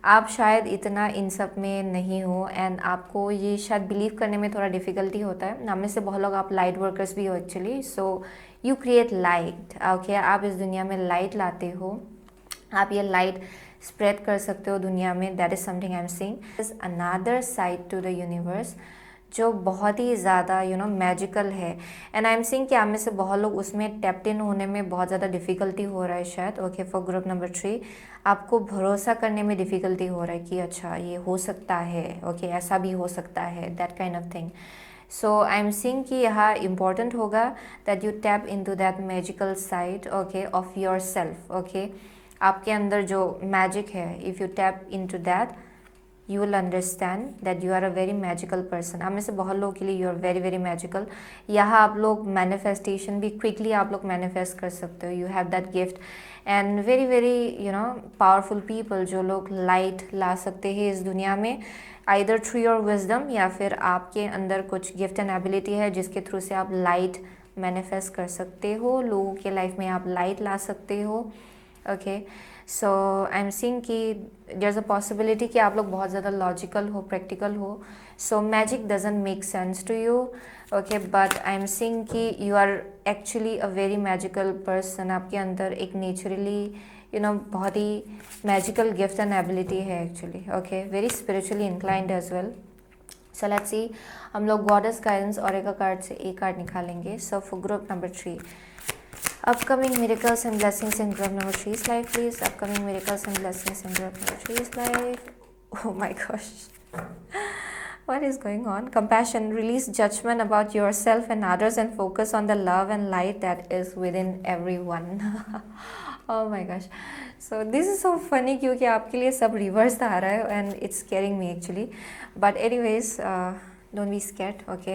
आप शायद इतना इन सब में नहीं हो एंड आपको ये शायद बिलीव करने में थोड़ा डिफ़िकल्टी होता है। नाम में से बहुत लोग आप लाइट वर्कर्स भी हो actually. So you create light. Okay आप इस दुनिया में लाइट लाते हो, आप ये लाइट स्प्रेड कर सकते हो दुनिया में। That is something I am seeing is another side to the universe जो बहुत ही ज़्यादा मैजिकल है, एंड आई एम सीइंग कि आप में से बहुत लोग उसमें टैप्ड इन होने में बहुत ज़्यादा डिफ़िकल्टी हो रहा है शायद। ओके फॉर ग्रुप नंबर 3 आपको भरोसा करने में डिफ़िकल्टी हो रहा है कि अच्छा ये हो सकता है, ओके ऐसा भी हो सकता है, that kind of thing. So I am seeing कि यहाँ इम्पॉर्टेंट होगा that you tap into that magical side okay of your self. Okay आपके अंदर जो मैजिक है, if you tap into that you will understand that you are a very magical person. आप में से बहुत लोगों के लिए you are very very magical. यहाँ आप लोग manifestation भी quickly आप लोग manifest कर सकते हो. You have that gift and very very powerful people जो लोग light ला सकते हैं इस दुनिया में either through your wisdom या फिर आपके अंदर कुछ gift and ability है जिसके थ्रू से आप light manifest कर सकते हो, लोगों के लाइफ में आप light ला सकते हो. Okay so I am seeing कि देयर इज़ अ पॉसिबिलिटी कि आप लोग बहुत ज़्यादा लॉजिकल हो, प्रैक्टिकल हो. So magic doesn't make sense to you. Okay but I am seeing कि you are actually a very magical person. आपके अंदर एक नेचुरली बहुत ही मैजिकल गिफ्ट एंड एबिलिटी है actually. Okay very spiritually inclined as well. So let's see, हम लोग goddess guidance oracle card से एक कार्ड निकालेंगे. So for group number 3, upcoming miracles and blessings in group number 3's life, please. Upcoming miracles and blessings in group number 3's life. Oh my gosh. What is going on? Compassion. Release judgment about yourself and others and focus on the love and light that is within everyone. Oh my gosh. So this is so funny क्योंकि आपके लिए सब reverse आ रहा है and it's scaring me actually. But anyways, don't be scared. Okay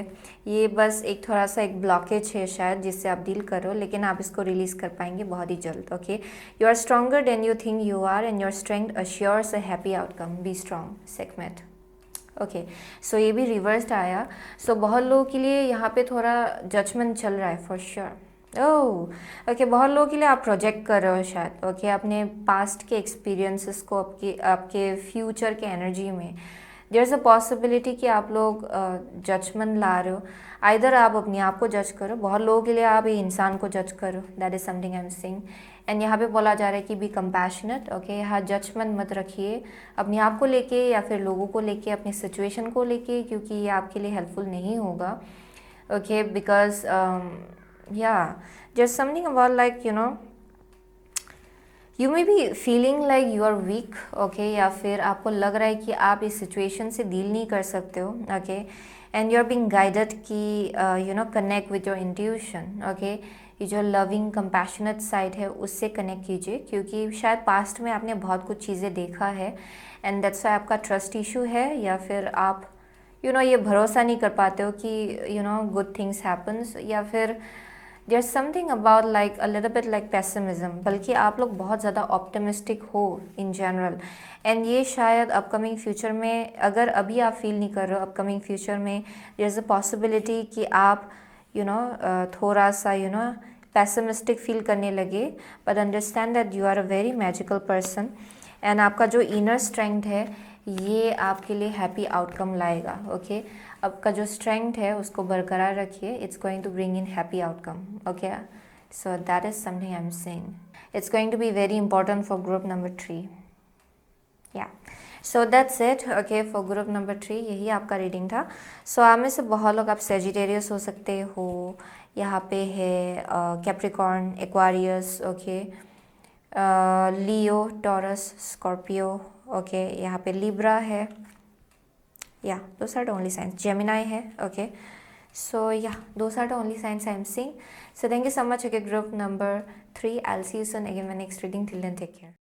ये बस एक थोड़ा सा एक ब्लॉकेज है शायद जिससे आप डील करो, लेकिन आप इसको रिलीज़ कर पाएंगे बहुत ही जल्द. Okay you are stronger than you think you are and your strength assures a happy outcome. Be strong. Sekhmet. Okay so ये भी रिवर्स्ड आया. सो बहुत लोगों के लिए यहाँ पे थोड़ा जजमेंट चल रहा है फॉर श्योर. ओह ओके बहुत लोगों के लिए आप प्रोजेक्ट कर रहे हो शायद. ओके अपने पास्ट के एक्सपीरियंसेस को आपके फ्यूचर के एनर्जी में देयर इज़ अ पॉसिबिलिटी कि आप लोग जजमेंट ला रहे हो. आइदर आप अपने आप को जज करो, बहुत लोगों के लिए आप ये इंसान को जज करो. That is something I am saying. And यहाँ पे बोला जा रहा है कि बी कंपैशनेट. ओके यहाँ जजमेंट मत रखिए अपने आप को लेके या फिर लोगों को लेके, अपनी सिचुएशन को लेके, क्योंकि ये आपके लिए हेल्पफुल नहीं होगा. ओके बिकॉज या just something about like you may be feeling like you are weak. Okay या फिर आपको लग रहा है कि आप इस सिचुएशन से डील नहीं कर सकते हो. Okay and you are being guided कि connect with your intuition. Okay ये जो लविंग कंपैशनेट साइड है उससे कनेक्ट कीजिए, क्योंकि शायद पास्ट में आपने बहुत कुछ चीज़ें देखा है एंड दैट्स वाई आपका ट्रस्ट इशू है, या फिर आप ये भरोसा नहीं कर पाते हो कि गुड थिंग्स हैपन्स, या फिर there something about like a little bit like pessimism. बल्कि आप लोग बहुत ज़्यादा ऑप्टिमिस्टिक हो इन जनरल. एंड ये शायद अपकमिंग फ्यूचर में, अगर अभी आप फील नहीं कर रहे हो, अपकमिंग फ्यूचर में देयर इज़ अ पॉसिबिलिटी कि आप थोड़ा सा पेसिमिस्टिक फील करने लगे. But understand that you are a very magical person and आपका जो इनर स्ट्रेंथ है ये आपके लिए हैप्पी आउटकम लाएगा. ओके आपका जो स्ट्रेंथ है उसको बरकरार रखिए. It's going to bring in happy outcome. Okay so that is something I am saying. It's going to be very important for group number 3. या so that's it. Okay for group number 3 यही आपका reading था. सो आप में से बहुत लोग आप सेजिटेरियस हो सकते हो. यहाँ पे है कैप्रिकॉर्न, एक्वारियस, ओके लियो, टॉरस, स्कॉर्पियो. ओके यहाँ पे लिब्रा है. या those are the only signs. Gemini है. Okay so yeah, those are the only signs I'm seeing. So thank you so much. Okay, group number 3, I'll see you soon again in my next reading. Till then, take care.